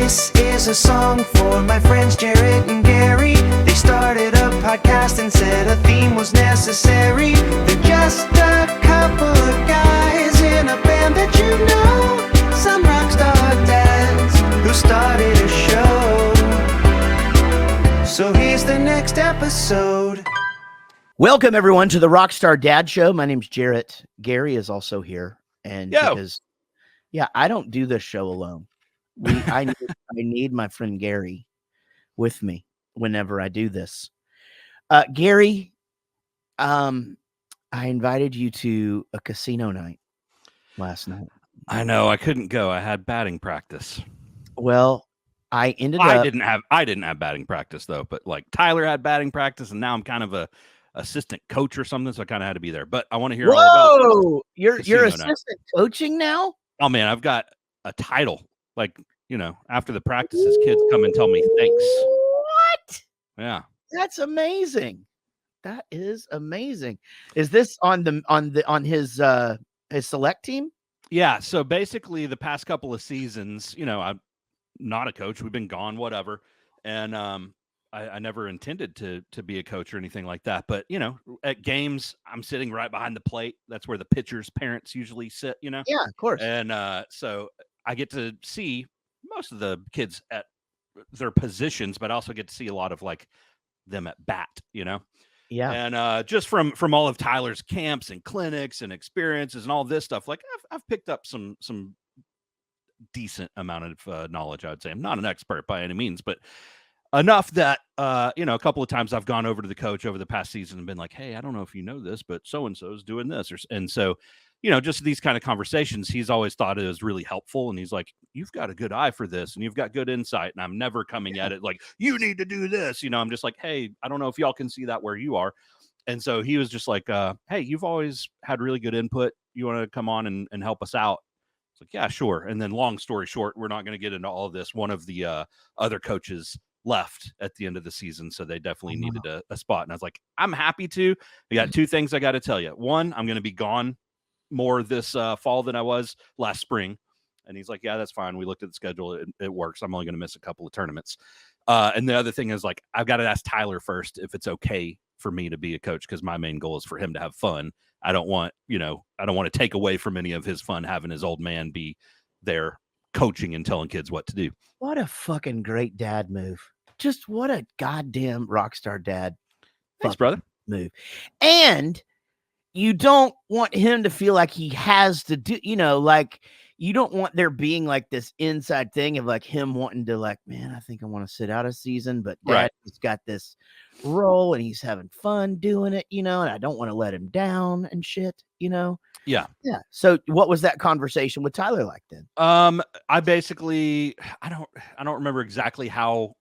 This is a song for my friends Jaret and Gary. They started a podcast and said a theme was necessary. They're just a couple of guys in a band that you know. Some rockstar dads who started a show. So here's the next episode. Welcome, everyone, to the Rockstar Dad Show. My name's Jaret. Gary is also here. And because, I don't do this show alone. I need my friend Gary with me whenever I do this. Gary, I invited you to a casino night last night. I know, I couldn't go. I had batting practice. Well, I didn't have batting practice though, but like Tyler had batting practice, and now I'm kind of a assistant coach or something, so I kind of had to be there. But I want to hear all about you're assistant coaching now? Oh man, I've got a title. Like, you know, after the practices, kids come and tell me thanks. What? Yeah. That's amazing. That is amazing. Is this on his select team? Yeah. So basically the past couple of seasons, you know, I'm not a coach. We've been gone, whatever. And I never intended to be a coach or anything like that. But, you know, at games, I'm sitting right behind the plate. That's where the pitcher's parents usually sit, you know? Yeah, of course. And so I get to see most of the kids at their positions, but I also get to see a lot of like them at bat, you know? Yeah. And just from all of Tyler's camps and clinics and experiences and all this stuff, like I've picked up some decent amount of knowledge, I would say. I'm not an expert by any means, but enough that, you know, a couple of times I've gone over to the coach over the past season and been like, hey, I don't know if you know this, but so-and-so is doing this. And so, you know, just these kind of conversations, he's always thought it was really helpful. And he's like, you've got a good eye for this and you've got good insight. And I'm never coming at it like, you need to do this. You know, I'm just like, hey, I don't know if y'all can see that where you are. And so he was just like, hey, you've always had really good input. You want to come on and help us out? It's like, yeah, sure. And then long story short, we're not going to get into all of this. One of the other coaches left at the end of the season, so they definitely needed a spot. And I was like, I'm happy to. I got two things I got to tell you. One, I'm going to be gone more this fall than I was last spring. And he's like, yeah, that's fine. We looked at the schedule. It works. I'm only going to miss a couple of tournaments. And the other thing is, like, I've got to ask Tyler first if it's okay for me to be a coach, because my main goal is for him to have fun. I don't want to take away from any of his fun having his old man be there coaching and telling kids what to do. What a fucking great dad move. Just what a goddamn rockstar dad. Thanks, brother. Move. And you don't want him to feel like he has to do, you know, like you don't want there being like this inside thing of like him wanting to like, man, I think I want to sit out a season, but dad has got this role and he's having fun doing it, you know, and I don't want to let him down and shit, you know? Yeah. Yeah. So what was that conversation with Tyler like then? I basically, I don't remember exactly how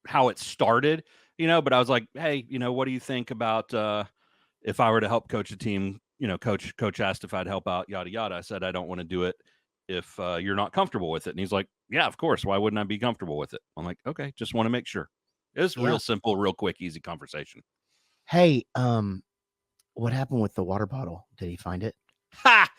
it started, you know, but I was like, hey, you know, what do you think about, if I were to help coach a team? You know, coach asked if I'd help out, yada, yada. I said, I don't want to do it if you're not comfortable with it. And he's like, yeah, of course. Why wouldn't I be comfortable with it? I'm like, okay, just want to make sure. It was real simple, real quick, easy conversation. Hey, what happened with the water bottle? Did he find it? Ha!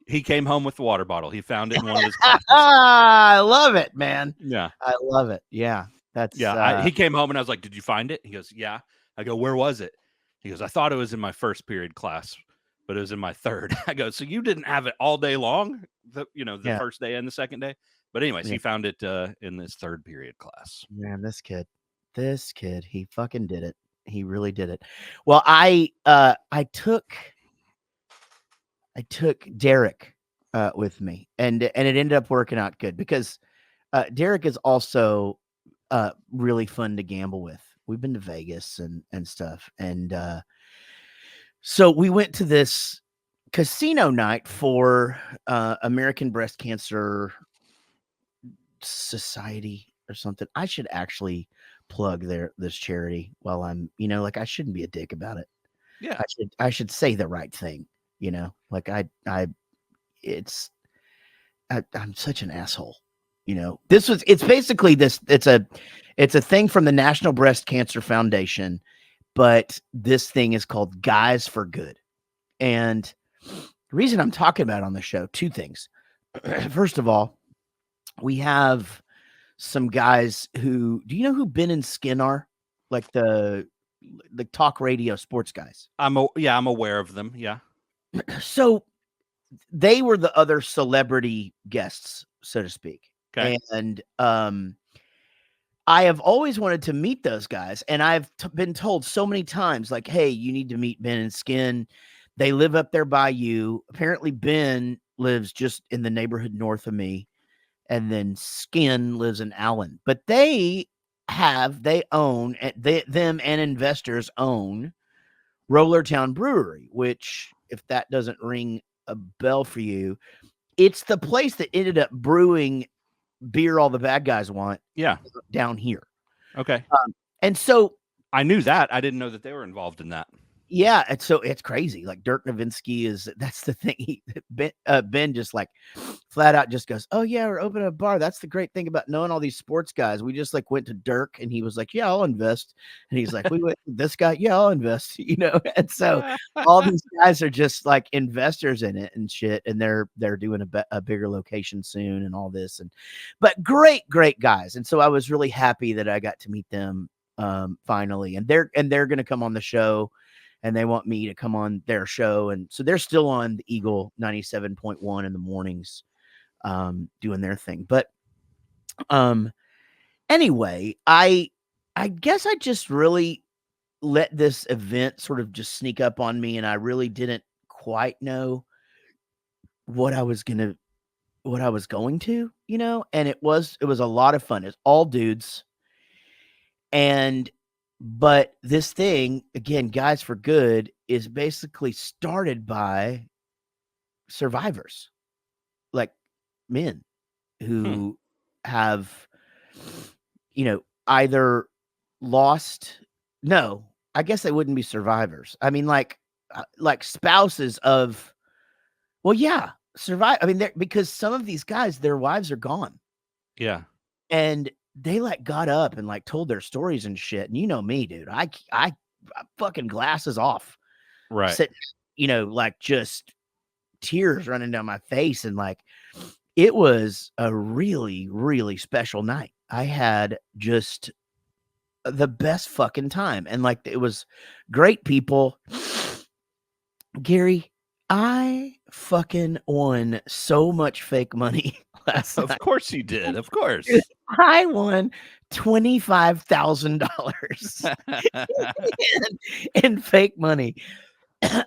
He came home with the water bottle. He found it in one of his classes. I love it, man. Yeah. I love it. Yeah. That's he came home and I was like, did you find it? He goes, yeah. I go, where was it? He goes, I thought it was in my first period class, but it was in my third. I go, so you didn't have it all day long, the first day and the second day? But anyways, he found it in this third period class. Man, this kid, he fucking did it. He really did it. Well, I took Derek with me, and it ended up working out good because Derek is also really fun to gamble with. We've been to Vegas and stuff. And so we went to this casino night for American Breast Cancer Society or something. I should actually plug this charity while I'm, you know, like I shouldn't be a dick about it. Yeah. I should say the right thing, you know, like I'm such an asshole. You know, it's basically this, it's a thing from the National Breast Cancer Foundation, but this thing is called Guys for Good. And the reason I'm talking about it on the show, two things. First of all, we have some guys who, do you know who Ben and Skin are? Like the talk radio sports guys. I'm aware of them. Yeah. So they were the other celebrity guests, so to speak. Okay. And I have always wanted to meet those guys, and I've been told so many times, like, hey, you need to meet Ben and Skin. They live up there by you. Apparently, Ben lives just in the neighborhood north of me, and then Skin lives in Allen. But them and investors own Rollertown Brewery, which, if that doesn't ring a bell for you, it's the place that ended up brewing beer all the bad guys want. Yeah. Down here. Okay. And so I knew that. I didn't know that they were involved in that. Yeah, it's crazy. Like Dirk Nowitzki that's the thing. Ben just like flat out just goes, "Oh yeah, we're opening a bar. That's the great thing about knowing all these sports guys. We just like went to Dirk and he was like, yeah, I'll invest." And he's like, "We went with this guy. Yeah, I'll invest." And so all these guys are just like investors in it and shit. And they're doing a bigger location soon and all this. But great guys. And so I was really happy that I got to meet them finally. And they're going to come on the show. And they want me to come on their show. And so they're still on the Eagle 97.1 in the mornings, doing their thing. But anyway, I guess I just really let this event sort of just sneak up on me. And I really didn't quite know what I was going to, and it was a lot of fun. It's all dudes. But this thing, again, Guys for Good, is basically started by survivors, like men who have, either lost. No, I guess they wouldn't be survivors. I mean, like spouses of, well, yeah, survive. I mean, because some of these guys, their wives are gone. Yeah. And they got up and told their stories and shit. And you know me, dude, I fucking glasses off, right? Sitting, just tears running down my face. And it was a really, really special night. I had just the best fucking time. And it was great people. Gary, I fucking won so much fake money last night. Of course you did. Of course. I won $25,000 in fake money.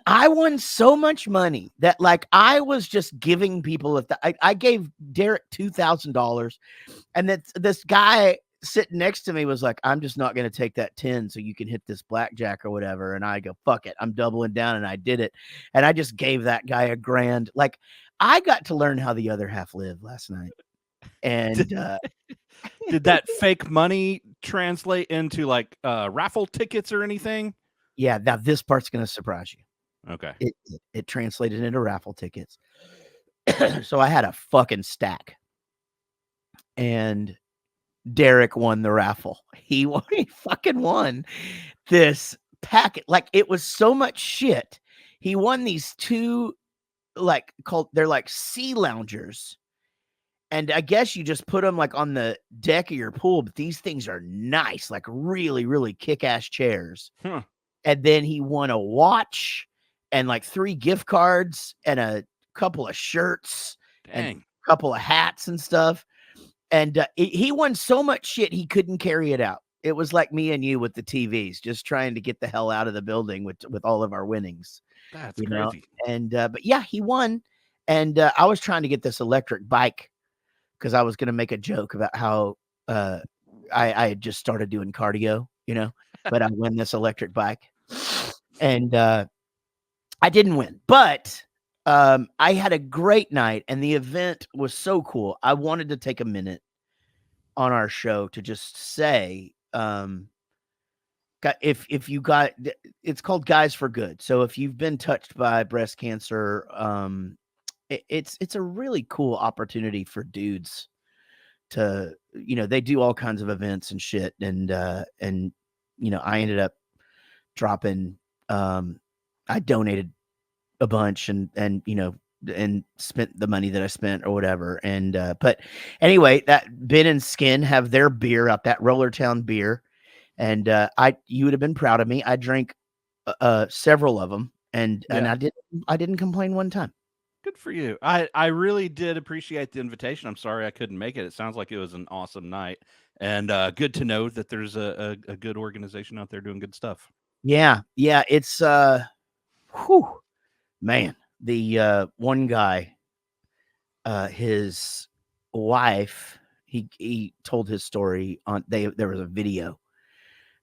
I won so much money that I was just giving people I gave Derek $2,000, and that this guy sitting next to me was like, "I'm just not going to take that 10 so you can hit this blackjack or whatever." And I go, "Fuck it, I'm doubling down," and I did it. And I just gave that guy $1,000. I got to learn how the other half lived last night. And did that fake money translate into raffle tickets or anything? Yeah, now this part's going to surprise you. Okay. It translated into raffle tickets. So I had a fucking stack. And Derek won the raffle. He fucking won this packet. It was so much shit. He won these two, they're sea loungers. And I guess you just put them on the deck of your pool, but these things are nice, really, really kick-ass chairs. Huh. And then he won a watch and 3 gift cards and a couple of shirts. Dang. And a couple of hats and stuff. And he won so much shit he couldn't carry it out. It was like me and you with the TVs, just trying to get the hell out of the building with all of our winnings. That's crazy. And but yeah, he won. And I was trying to get this electric bike because I was going to make a joke about how I had just started doing cardio, but I won this electric bike. And I didn't win, but I had a great night, and the event was so cool. I wanted to take a minute on our show to just say, if you got, it's called Guys for Good. So if you've been touched by breast cancer, it's a really cool opportunity for dudes to, they do all kinds of events and shit. And I ended up dropping, I donated a bunch and and spent the money that I spent or whatever. And but anyway, that Ben and Skin have their beer out, that Rollertown beer, and you would have been proud of me. I drank several of them, and I didn't complain one time. Good for you. I really did appreciate the invitation. I'm sorry I couldn't make it. It sounds like it was an awesome night, and good to know that there's a good organization out there doing good stuff. Yeah, it's man, the one guy, his wife, he told his story on there was a video,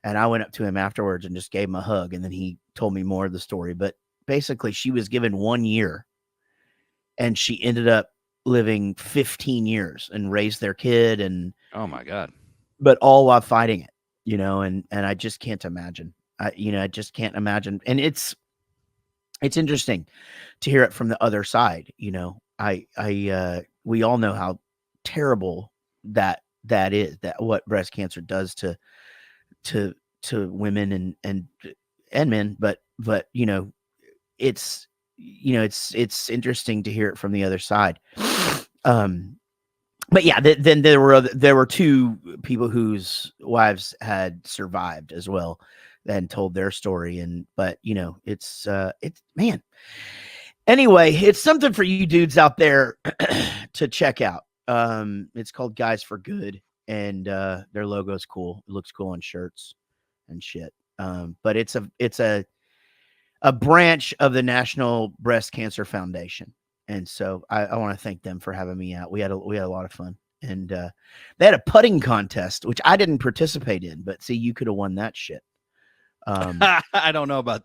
and I went up to him afterwards and just gave him a hug, and then he told me more of the story. But basically, she was given 1 year, and she ended up living 15 years and raised their kid, and oh my God, but all while fighting it, and I just can't imagine. I just can't imagine. And it's interesting to hear it from the other side. We all know how terrible that is, that what breast cancer does to women and men, but it's interesting to hear it from the other side. But yeah, then there were two people whose wives had survived as well and told their story. But it's man. Anyway, it's something for you dudes out there to check out. It's called Guys for Good, and their logo's cool. It looks cool on shirts and shit. But it's a branch of the National Breast Cancer Foundation. And so I want to thank them for having me out. We had a lot of fun, and they had a putting contest, which I didn't participate in, but see, you could have won that shit. I don't know about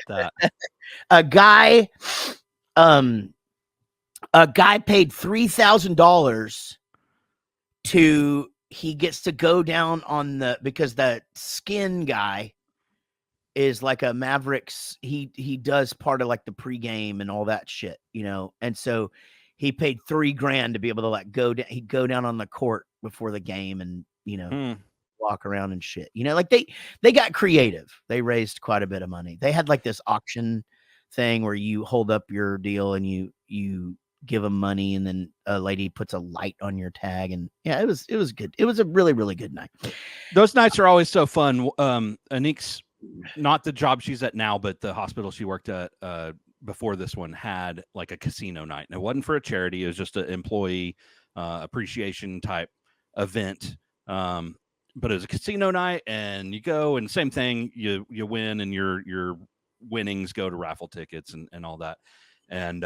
that. A guy paid $3,000 he gets to go down on because the Skin guy is like a Mavericks. He does part of like the pregame and all that shit, and so he paid $3,000 to be able to he'd go down on the court before the game and walk around and shit. Like they got creative. They raised quite a bit of money. They had like this auction thing where you hold up your deal and you give them money, and then a lady puts a light on your tag, and yeah, it was good. It was a really, really good night. Those nights are always so fun. Anik's, not the job she's at now, but the hospital she worked at before this one had like a casino night, and it wasn't for a charity. It was just an employee appreciation type event. But it was a casino night, and you go, and same thing, you win, and your winnings go to raffle tickets and all that. And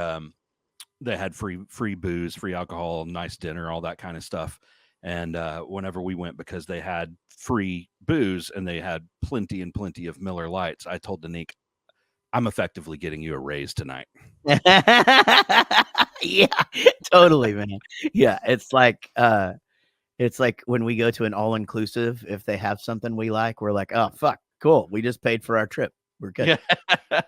they had free booze, free alcohol, nice dinner, all that kind of stuff. And whenever we went, because they had free booze and they had plenty of Miller Lights, I told Danique, I'm effectively getting you a raise tonight. Yeah, totally, man. Yeah, it's like when we go to an all-inclusive, if they have something we like, we're like, oh, fuck, cool. We just paid for our trip. We're good. Yeah.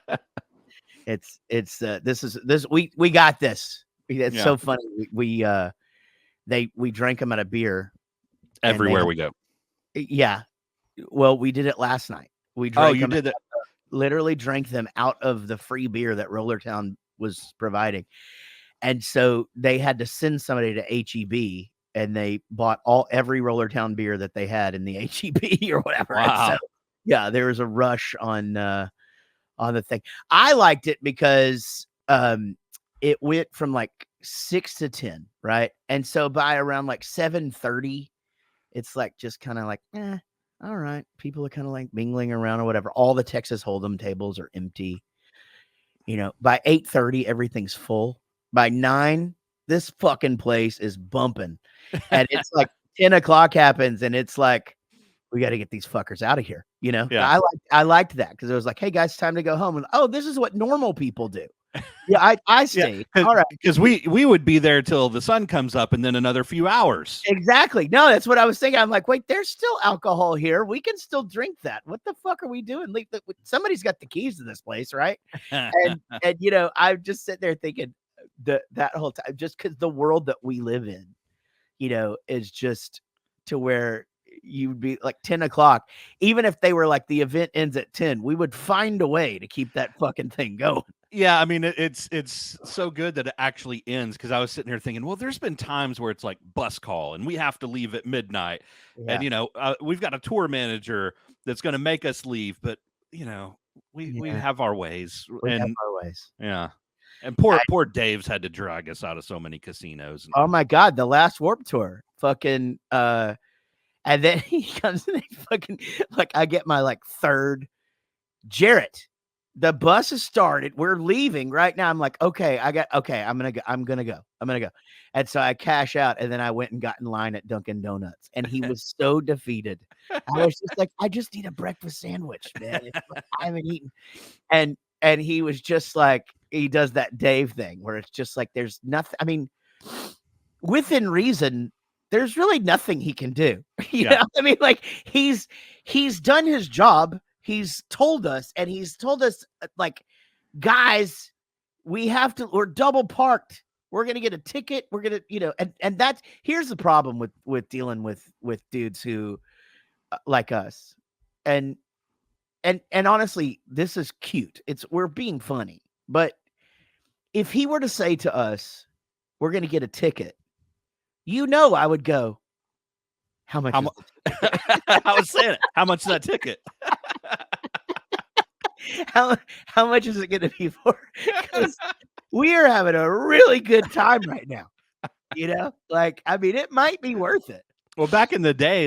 We got this. It's so funny. We drank them at a beer everywhere we go. Yeah. Well, we did it last night. We drank you did that. Literally drank them out of the free beer that Rollertown was providing. And so they had to send somebody to HEB, and they bought every Rollertown beer that they had in the HEB or whatever. Wow. So, yeah, there was a rush on the thing. I liked it because it went from like 6 to 10, right? And so by around like 7:30, it's like just kind of like, all right. People are kind of like mingling around or whatever. All the Texas Hold'em tables are empty. By 8:30, everything's full. By 9, this fucking place is bumping. And it's like 10 o'clock happens, and it's like, we got to get these fuckers out of here. Yeah. I liked that because it was like, hey guys, time to go home. And oh, this is what normal people do. Yeah, I stayed. Yeah, all right, because we would be there till the sun comes up, and then another few hours. Exactly. No, that's what I was thinking. I'm like, wait, there's still alcohol here. We can still drink that. What the fuck are we doing? Somebody's got the keys to this place, right? and I'm just sitting there thinking that whole time, just because the world that we live in, is just to where you would be like 10 o'clock. Even if they were like, the event ends at 10, we would find a way to keep that fucking thing going. Yeah, I mean, it's so good that it actually ends, because I was sitting here thinking, well, there's been times where it's like bus call and we have to leave at midnight. Yeah. And, we've got a tour manager that's going to make us leave, but, we have our ways. We have and our ways. Yeah. And poor Dave's had to drag us out of so many casinos. Oh my God, the last Warped Tour. Fucking and then he comes and they fucking I get my third Jaret. The bus has started. We're leaving right now. I'm like, okay, I'm gonna go. And so I cash out, and then I went and got in line at Dunkin' Donuts, and he was so defeated. I was just like, I just need a breakfast sandwich, man. I haven't eaten. And he was just like, he does that Dave thing where it's just like there's nothing. I mean, within reason, there's really nothing he can do. You know? I mean, he's done his job. He's told us, guys, we're double parked. We're going to get a ticket. We're going to, and that's, here's the problem with dealing with dudes who like us. And honestly, this is cute. We're being funny, but if he were to say to us, we're going to get a ticket, I would go, how much? I was saying it. How much is that ticket? How much is it going to be for? Because we are having a really good time right now. I mean, it might be worth it. Well, back in the day,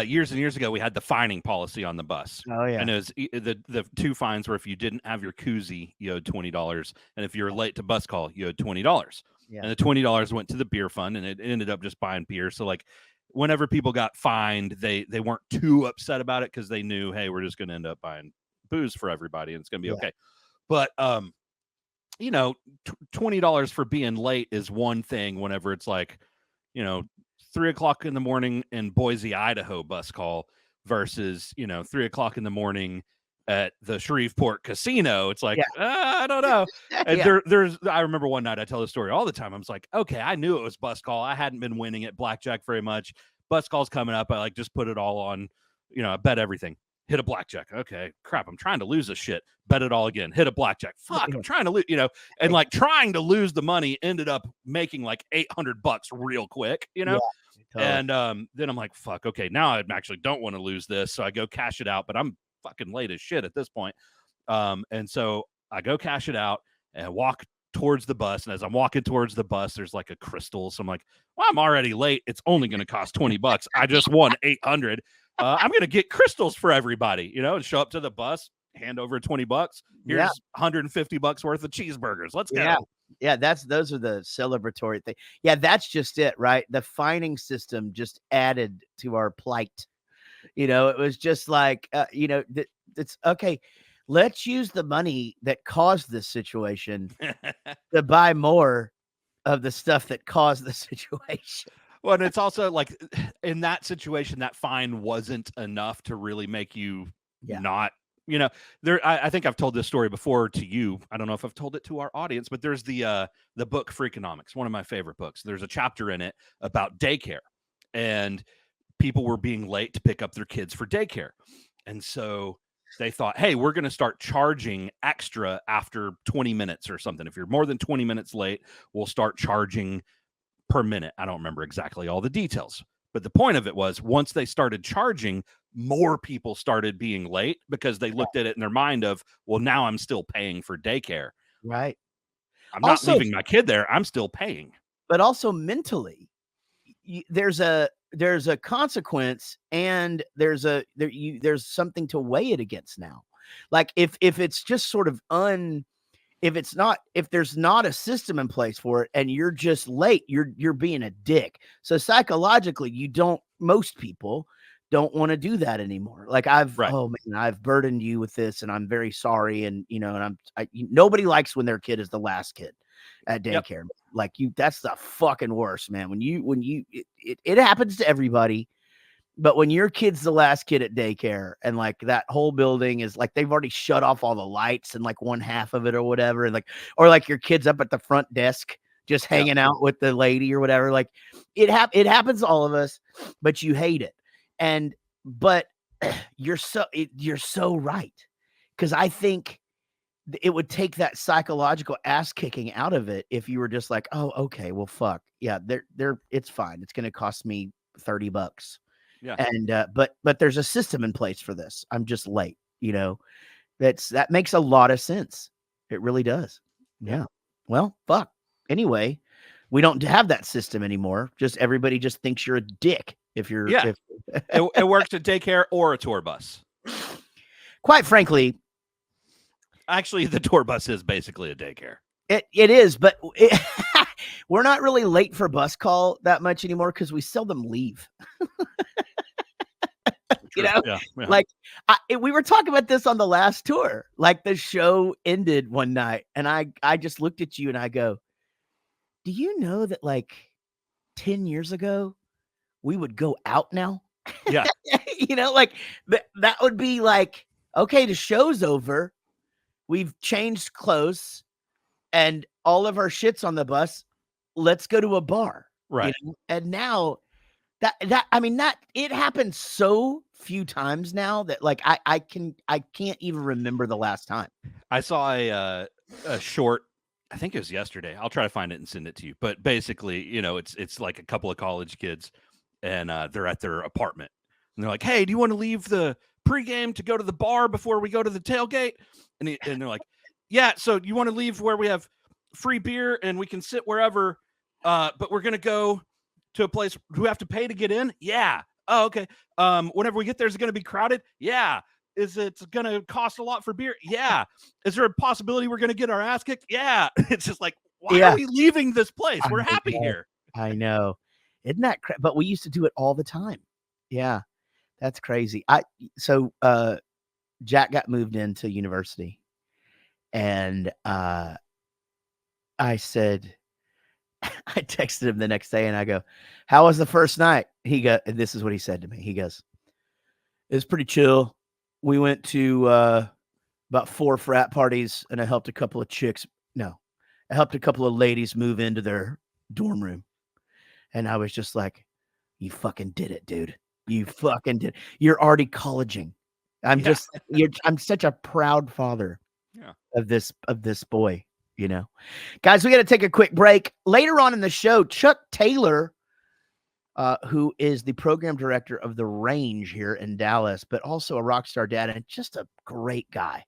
years and years ago, we had the fining policy on the bus. Oh yeah, and it was the two fines were if you didn't have your koozie, you owed $20, and if you were late to bus call, you owed $20. Yeah. And the $20 went to the beer fund, and it ended up just buying beer. So whenever people got fined, they weren't too upset about it because they knew, hey, we're just going to end up buying booze for everybody and it's going to be okay. But $20 for being late is one thing whenever it's 3:00 in the morning in Boise, Idaho bus call versus 3:00 in the morning at the Shreveport casino. It's I don't know. And I remember one night, I tell this story all the time. I was like, okay, I knew it was bus call. I hadn't been winning at blackjack very much. Bus call's coming up. I just put it all on, I bet everything. Hit a blackjack. Okay, crap. I'm trying to lose this shit. Bet it all again. Hit a blackjack. Fuck, I'm trying to lose, and trying to lose the money ended up making $800 real quick, Totally. And then I'm like, fuck, okay, now I actually don't want to lose this. So I go cash it out, but I'm fucking late as shit at this point. And so I go cash it out and walk towards the bus. And as I'm walking towards the bus, there's a crystal. So I'm like, well, I'm already late. It's only going to cost $20. I just won 800. I'm going to get crystals for everybody, and show up to the bus, hand over $20. Here's $150 worth of cheeseburgers. Let's go. Yeah. Those are the celebratory thing. Yeah. That's just it, right? The fining system just added to our plight. It was just it's okay. Let's use the money that caused this situation to buy more of the stuff that caused the situation. Well, and it's also in that situation, that fine wasn't enough to really make you not, I think I've told this story before to you. I don't know if I've told it to our audience, but there's the book Freakonomics, one of my favorite books. There's a chapter in it about daycare, and people were being late to pick up their kids for daycare. And so they thought, hey, we're going to start charging extra after 20 minutes or something. If you're more than 20 minutes late, we'll start charging per minute. I don't remember exactly all the details, but the point of it was once they started charging, more people started being late because they looked at it in their mind of, well, now I'm still paying for daycare. Right. I'm not leaving my kid there. I'm still paying. But also mentally, there's a consequence, and there's something to weigh it against now. If it's just sort of if there's not a system in place for it and you're just late, you're being a dick. So psychologically, most people don't want to do that anymore. I've burdened you with this and I'm very sorry. And, nobody likes when their kid is the last kid at daycare. Yep. That's the fucking worst, man. It happens to everybody. But when your kid's the last kid at daycare and that whole building is they've already shut off all the lights and one half of it or whatever, and or your kid's up at the front desk just hanging out with the lady or whatever, it happens to all of us, but you hate it. But you're so right, because I think it would take that psychological ass kicking out of it if you were just like, oh, okay, well, fuck. Yeah, it's fine. It's going to cost me $30. Yeah. And, but there's a system in place for this. I'm just late, that makes a lot of sense. It really does. Yeah. Well, fuck. Anyway, we don't have that system anymore. Just everybody just thinks you're a dick if you're. Yeah. It works at daycare or a tour bus. Quite frankly, actually, the tour bus is basically a daycare. It is, but we're not really late for bus call that much anymore because we seldom leave. Like we were talking about this on the last tour. Like the show ended one night, and I just looked at you and I go, "Do you know that like 10 years ago we would go out now?" Yeah, like that would be like, okay, the show's over. We've changed clothes and all of our shit's on the bus. Let's go to a bar. Right. And now that it happens so few times now that like I can't even remember the last time. I saw a short, I think it was yesterday. I'll try to find it and send it to you. But basically, it's like a couple of college kids and they're at their apartment and they're like, "Hey, do you want to leave the pregame to go to the bar before we go to the tailgate?" And they're like, "Yeah, so you want to leave where we have free beer and we can sit wherever, but we're going to go to a place we have to pay to get in?" "Yeah." "Oh, okay. Whenever we get there, is it going to be crowded?" "Yeah." "Is it going to cost a lot for beer?" "Yeah." "Is there a possibility we're going to get our ass kicked?" "Yeah." It's just like, why are we leaving this place? We're happy here. I know. Isn't that but we used to do it all the time. Yeah. That's crazy. So Jack got moved into university, and I said, I texted him the next day and I go, "How was the first night?" And this is what he said to me. He goes, "It was pretty chill. We went to about 4 frat parties and I helped a couple of ladies move into their dorm room." And I was just like, "You fucking did it, dude. You fucking did. You're already colleging." I'm such a proud father of this boy, Guys, we got to take a quick break. Later on in the show, Chuck Taylor, who is the program director of The Range here in Dallas, but also a Rockstar Dad and just a great guy.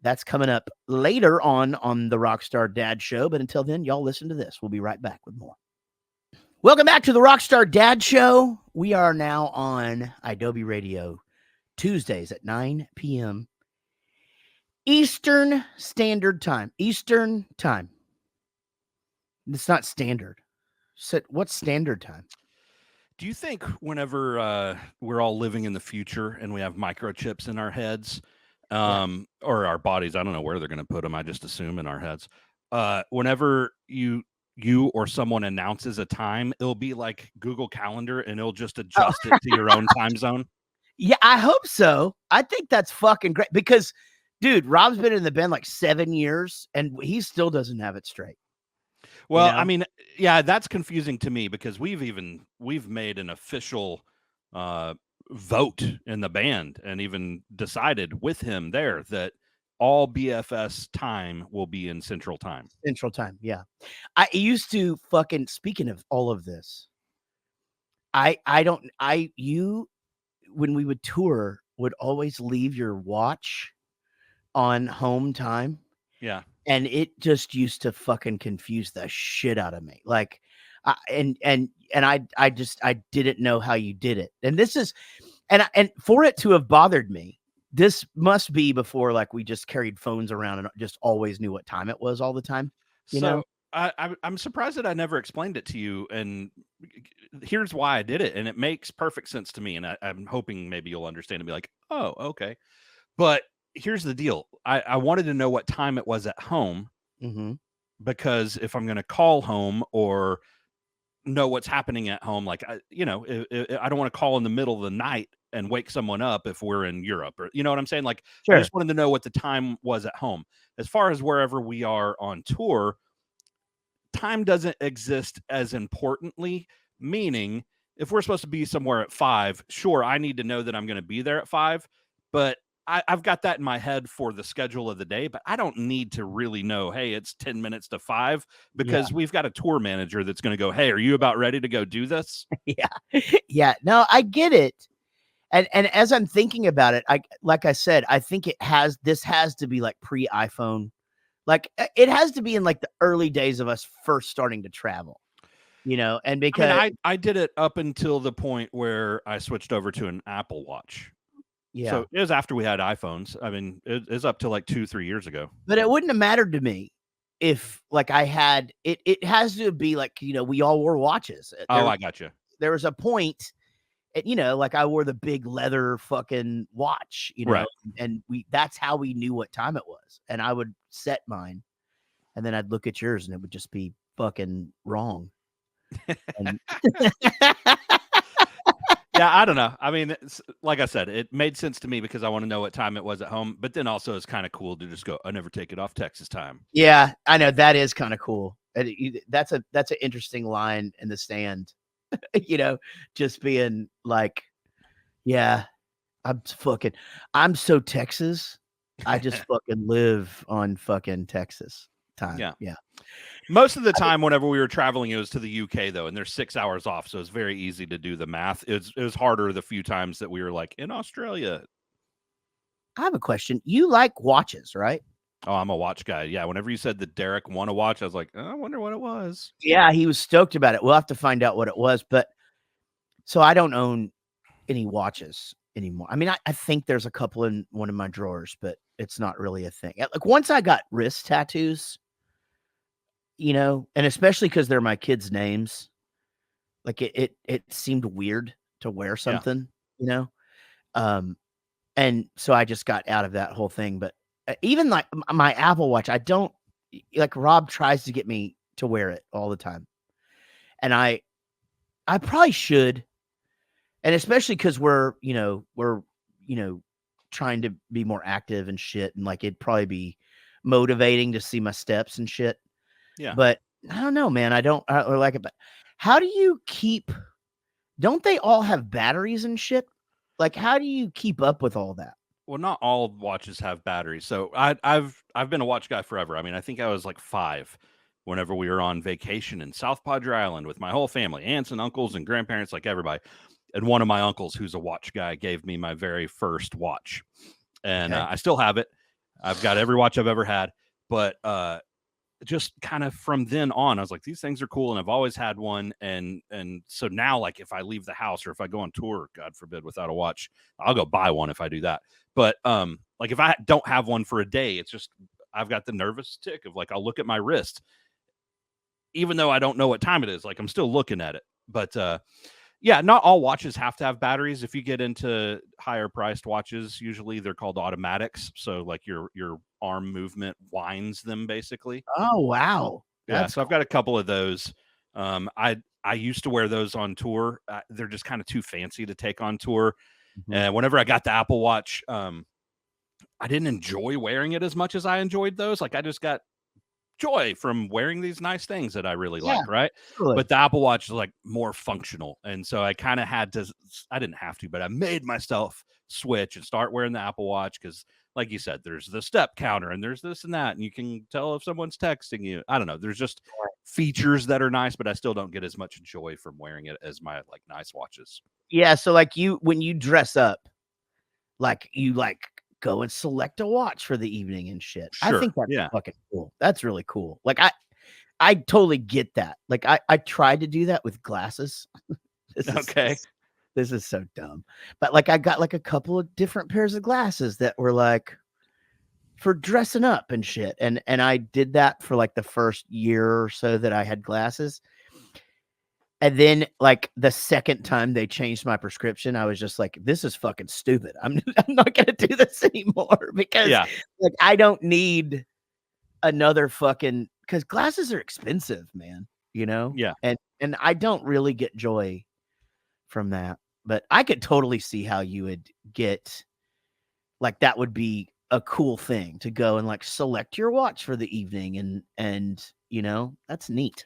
That's coming up later on the Rockstar Dad Show. But until then, y'all listen to this. We'll be right back with more. Welcome back to the Rockstar Dad Show. We are now on Adobe Radio Tuesdays at 9 p.m. Eastern Standard Time. Eastern Time. It's not standard. So what's standard time? Do you think whenever we're all living in the future and we have microchips in our heads, or our bodies, I don't know where they're going to put them, I just assume in our heads, whenever you or someone announces a time, it'll be like Google Calendar and it'll just adjust it to your own time zone? Yeah, I hope so. I think that's fucking great because, dude, Rob's been in the band like 7 years and he still doesn't have it straight. Well, I mean, yeah, that's confusing to me because we've made an official vote in the band and even decided with him there that all BFS time will be in Central Time. Central Time, yeah. I used to fucking, speaking of all of this, you, when we would tour, would always leave your watch on home time. Yeah. And it just used to fucking confuse the shit out of me. Like, I didn't know how you did it. And this is, and for it to have bothered me, this must be before like we just carried phones around and just always knew what time it was all the time. You know? I'm surprised that I never explained it to you. And here's why I did it. And it makes perfect sense to me. And I'm hoping maybe you'll understand and be like, oh, okay. But here's the deal. I wanted to know what time it was at home, because if I'm going to call home or know what's happening at home, like, I don't want to call in the middle of the night and wake someone up if we're in Europe, or, you know what I'm saying? Like, sure. I just wanted to know what the time was at home. As far as wherever we are on tour, time doesn't exist as importantly, meaning if we're supposed to be somewhere at 5, sure, I need to know that I'm going to be there at 5, but I've got that in my head for the schedule of the day, but I don't need to really know, hey, it's 10 minutes to 5, because we've got a tour manager that's going to go, hey, are you about ready to go do this? Yeah. No, I get it. And as I'm thinking about it, like I said, I think this has to be like pre-iPhone. Like it has to be in like the early days of us first starting to travel, and because I did it up until the point where I switched over to an Apple Watch. Yeah. So it was after we had iPhones. I mean, it was up to like 2-3 years ago. But it wouldn't have mattered to me if like I had it. It has to be like, we all wore watches. I got you. There was a point, like I wore the big leather fucking watch, right. And that's how we knew what time it was. And I would set mine, and then I'd look at yours, and it would just be fucking wrong. Yeah, I don't know. I mean, like I said, it made sense to me because I want to know what time it was at home. But then also it's kind of cool to just go, I never take it off Texas time. Yeah, I know. That is kind of cool. That's an interesting line in the stand, just being like, yeah, I'm so Texas. I just fucking live on fucking Texas time. Yeah. Most of the time, whenever we were traveling, it was to the UK, though, and there's 6 hours off, so it's very easy to do the math. It was harder the few times that we were like in Australia. I have a question. You like watches, right? Oh, I'm a watch guy. Yeah, whenever you said that Derek won a watch, I was like, oh, I wonder what it was. Yeah, he was stoked about it. We'll have to find out what it was. But so I don't own any watches anymore. I mean, I think there's a couple in one of my drawers, but it's not really a thing. Like once I got wrist tattoos, and especially because they're my kids' names, like it seemed weird to wear something, and so I just got out of that whole thing. But even like my Apple Watch, I don't like. Rob tries to get me to wear it all the time, and I probably should, and especially because we're trying to be more active and shit, and like it'd probably be motivating to see my steps and shit. Yeah. But I don't know, man. I don't like it. But how do you don't they all have batteries and shit? Like, how do you keep up with all that? Well, not all watches have batteries. So I've been a watch guy forever. I mean, I think I was like 5 whenever we were on vacation in South Padre Island with my whole family, aunts and uncles and grandparents, like everybody. And one of my uncles, who's a watch guy, gave me my very first watch. And I still have it. I've got every watch I've ever had. But just kind of from then on, I was like, these things are cool, and I've always had one. And so now, like, if I leave the house or if I go on tour, God forbid, without a watch, I'll go buy one if I do that. But like if I don't have one for a day, it's just I've got the nervous tick of like I'll look at my wrist, even though I don't know what time it is. Like I'm still looking at it. But yeah, not all watches have to have batteries. If you get into higher priced watches, usually they're called automatics. So like your arm movement winds them basically. Oh, wow. That's so cool. I've got a couple of those. I used to wear those on tour. They're just kind of too fancy to take on tour. And whenever I got the Apple Watch, I didn't enjoy wearing it as much as I enjoyed those. Like I just got joy from wearing these nice things that I really like, right? Totally. But the Apple Watch is like more functional. And so I kind of had to, I didn't have to, but I made myself switch and start wearing the Apple Watch because like you said, there's the step counter and there's this and that, and you can tell if someone's texting you. I don't know. There's just features that are nice, but I still don't get as much joy from wearing it as my like nice watches. Yeah. So like when you dress up, like you like go and select a watch for the evening and shit. Sure. I think that's fucking cool. That's really cool. Like I totally get that. Like I tried to do that with glasses. This is so dumb. But like I got like a couple of different pairs of glasses that were like for dressing up and shit. And I did that for like the first year or so that I had glasses. And then like the second time they changed my prescription, I was just like, this is fucking stupid. I'm not going to do this anymore because like I don't need another fucking, because glasses are expensive, man, you know? Yeah. And I don't really get joy from that, but I could totally see how you would get like, that would be a cool thing to go and like select your watch for the evening. And, you know, that's neat.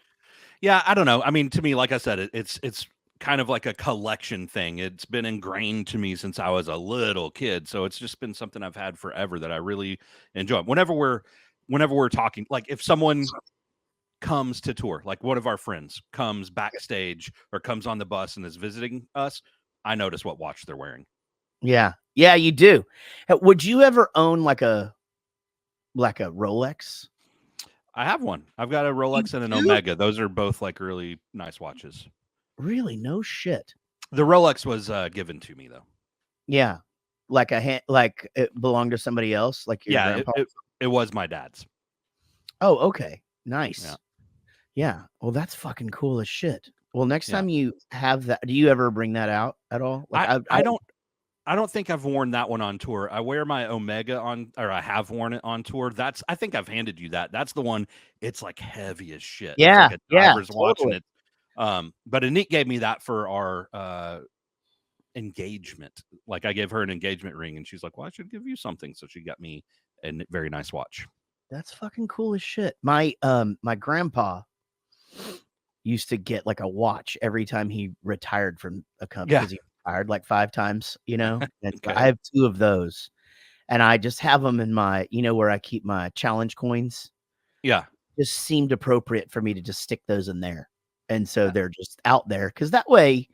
Yeah, I don't know. I mean, to me, like I said, it's kind of like a collection thing. It's been ingrained to me since I was a little kid. So it's just been something I've had forever that I really enjoy. Whenever we're talking, like if someone comes to tour, like one of our friends comes backstage or comes on the bus and is visiting us, I notice what watch they're wearing. Yeah. Yeah, you do. Would you ever own like a Rolex? I have one. I've got a Rolex and an Omega. Those are both like really nice watches. Really? No shit. The Rolex was given to me though. Yeah. Like like it belonged to somebody else, like your grandpa? It was my dad's. Oh, okay. Nice. Yeah. Well, that's fucking cool as shit. Well, next time you have that, do you ever bring that out at all? Like I don't think I've worn that one on tour. I wear my Omega I have worn it on tour. I think I've handed you that. That's the one. It's like heavy as shit. Yeah. It's like a driver's watch and it. But Anik gave me that for our engagement. Like I gave her an engagement ring and she's like, well, I should give you something. So she got me a very nice watch. That's fucking cool as shit. My grandpa used to get like a watch every time he retired from a company because he retired like 5 times, you know. And okay. I have 2 of those, and I just have them in my, where I keep my challenge coins. Yeah, just seemed appropriate for me to just stick those in there, and so they're just out there because that way,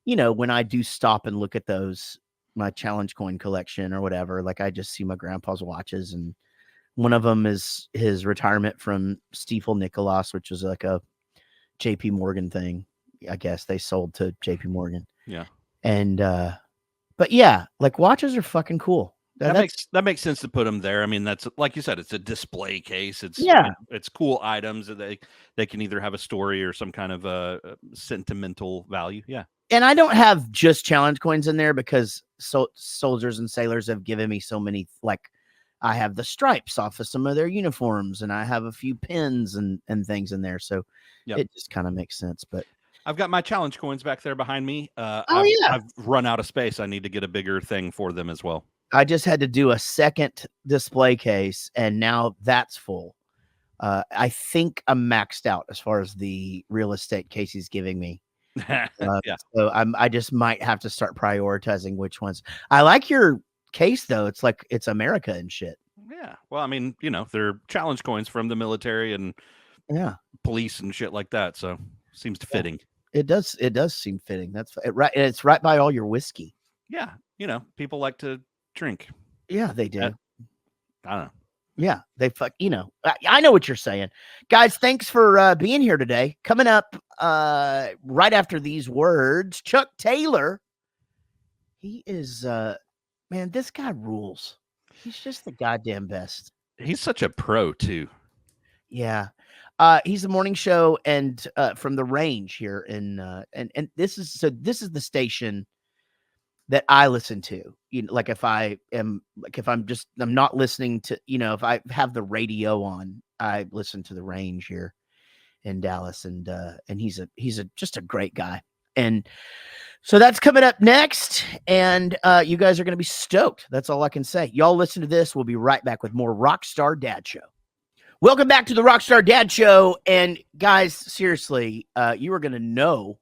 when I do stop and look at those, my challenge coin collection or whatever, like I just see my grandpa's watches, and one of them is his retirement from Stiefel Nicholas, which was like a JP Morgan thing. I guess they sold to JP Morgan. Yeah. And but yeah, like watches are fucking cool. That makes sense to put them there. I mean, that's like you said, it's a display case. It's cool items that they can either have a story or some kind of sentimental value. Yeah. And I don't have just challenge coins in there because soldiers and sailors have given me so many, like I have the stripes off of some of their uniforms and I have a few pins and things in there. So it just kind of makes sense. But I've got my challenge coins back there behind me. I've run out of space. I need to get a bigger thing for them as well. I just had to do a second display case and now that's full. I think I'm maxed out as far as the real estate case he's giving me. So I just might have to start prioritizing which ones. I like your case though. It's like it's America and shit. Yeah. Well, I mean, they're challenge coins from the military and police and shit like that. So seems fitting. It does seem fitting. That's right. It's right by all your whiskey. Yeah. People like to drink. Yeah, they do. I don't know. Yeah, they I know what you're saying. Guys, thanks for being here today. Coming up right after these words, Chuck Taylor. He is man, this guy rules. He's just the goddamn best. He's such a pro too. Yeah. He's the morning show and from the range here in and this is the station that I listen to, like if I'm not listening to, if I have the radio on, I listen to the range here in Dallas and he's just a great guy. And so that's coming up next. And you guys are going to be stoked. That's all I can say. Y'all listen to this. We'll be right back with more Rockstar Dad Show. Welcome back to the Rockstar Dad Show. And guys, seriously, you are going to know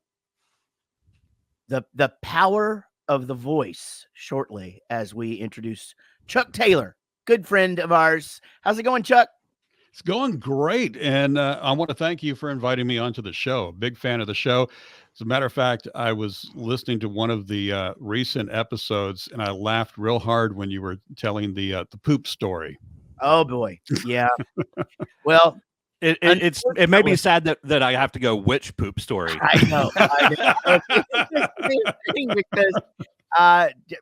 the power of the voice shortly as we introduce Chuck Taylor, good friend of ours. How's it going, Chuck? It's going great. And I want to thank you for inviting me onto the show. A big fan of the show. As a matter of fact, I was listening to one of the recent episodes and I laughed real hard when you were telling the poop story. Oh boy. Yeah. Well, it may be sad that I have to go which poop story. I know.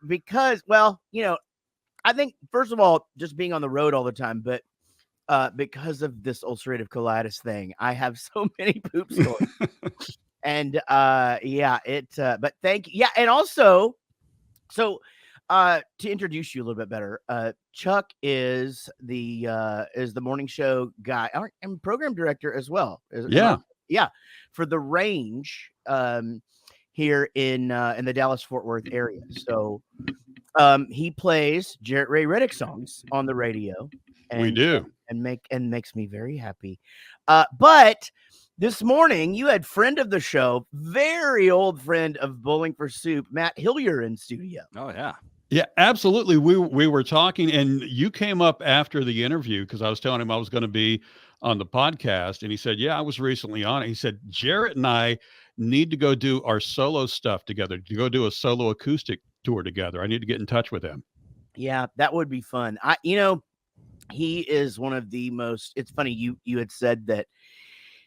Because well, I think first of all, just being on the road all the time, but because of this ulcerative colitis thing, I have so many poop stories. And but thank you. Yeah, and also, so to introduce you a little bit better, Chuck is the morning show guy and program director as well. For the range here in the Dallas-Fort Worth area. So he plays Jaret Reddick songs on the radio. And, we do, and makes me very happy. But This morning, you had friend of the show, very old friend of Bowling for Soup, Matt Hillier in studio. Oh, yeah. Yeah, absolutely. We were talking, and you came up after the interview because I was telling him I was going to be on the podcast, and he said, "Yeah, I was recently on it." He said, "Jaret and I need to go do our solo stuff together, to go do a solo acoustic tour together. I need to get in touch with him." Yeah, that would be fun. He is one of the most. It's funny you had said that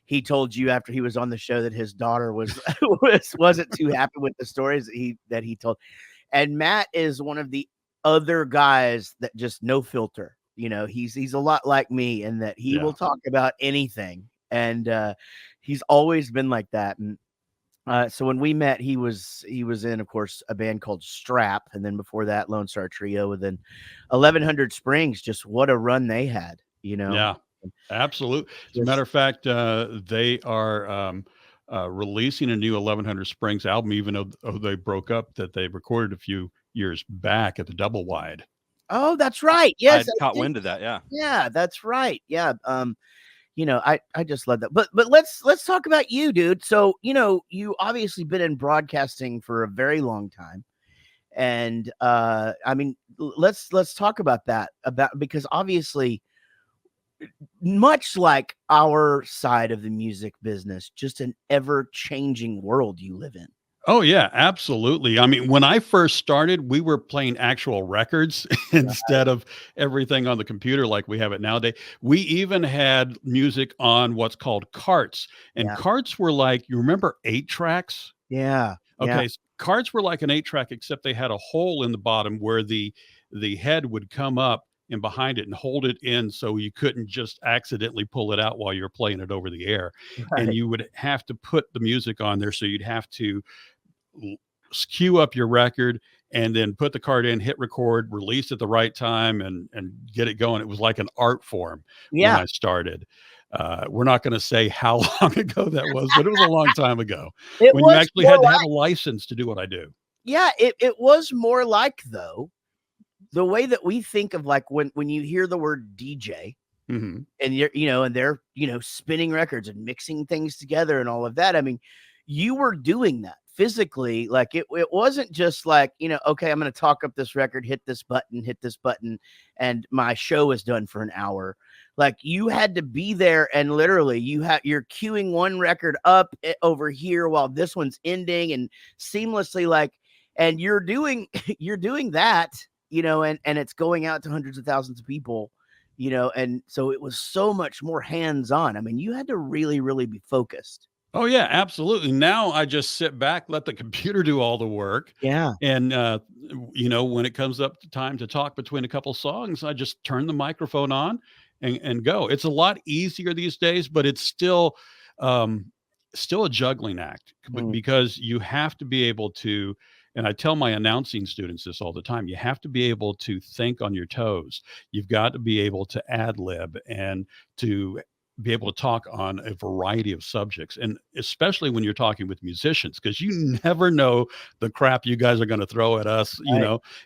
he told you after he was on the show that his daughter wasn't too happy with the stories that he told. And Matt is one of the other guys that just no filter. He's a lot like me in that he will talk about anything, and he's always been like that. And so when we met, he was in, of course, a band called Strap, and then before that, Lone Star Trio, and then 1100 Springs. Just what a run they had, Yeah, absolutely. As a matter of fact, they are releasing a new 1100 Springs album, even though they broke up, that they recorded a few years back at the Double Wide. Oh, that's right. Yes, I caught wind of that. Yeah. Yeah, that's right. Yeah. I just love that. But let's talk about you, dude. So, you obviously been in broadcasting for a very long time. And let's talk about that, because obviously, much like our side of the music business, just an ever-changing world you live in. Oh, yeah, absolutely. I mean, when I first started, we were playing actual records instead of everything on the computer like we have it nowadays. We even had music on what's called carts. And carts were like, you remember 8-tracks? Yeah. Okay. So carts were like an 8-track, except they had a hole in the bottom where the head would come up and behind it and hold it in, so you couldn't just accidentally pull it out while you're playing it over the air. Right. And you would have to put the music on there, so you'd have to queue up your record and then put the card in, hit record, release at the right time, and get it going. It was like an art form when I started. We're not going to say how long ago that was, but it was a long time ago when you actually had to have a license to do what I do. Yeah, it was more like, though, the way that we think of, like, when you hear the word DJ, mm-hmm. and they're spinning records and mixing things together and all of that. I mean, you were doing that physically. Like, it wasn't just like, okay, I'm going to talk up this record, hit this button, and my show is done for an hour. Like, you had to be there, and literally you're queuing one record up over here while this one's ending, and seamlessly, like, and you're doing that, and it's going out to hundreds of thousands of people, and so it was so much more hands-on. I mean, you had to really, really be focused. Oh, yeah, absolutely. Now I just sit back, let the computer do all the work. Yeah. And, when it comes up to time to talk between a couple songs, I just turn the microphone on and go. It's a lot easier these days, but it's still a juggling act, because you have to be able to, and I tell my announcing students this all the time, you have to be able to think on your toes. You've got to be able to ad lib and to be able to talk on a variety of subjects, and especially when you're talking with musicians, because you never know the crap you guys are going to throw at us,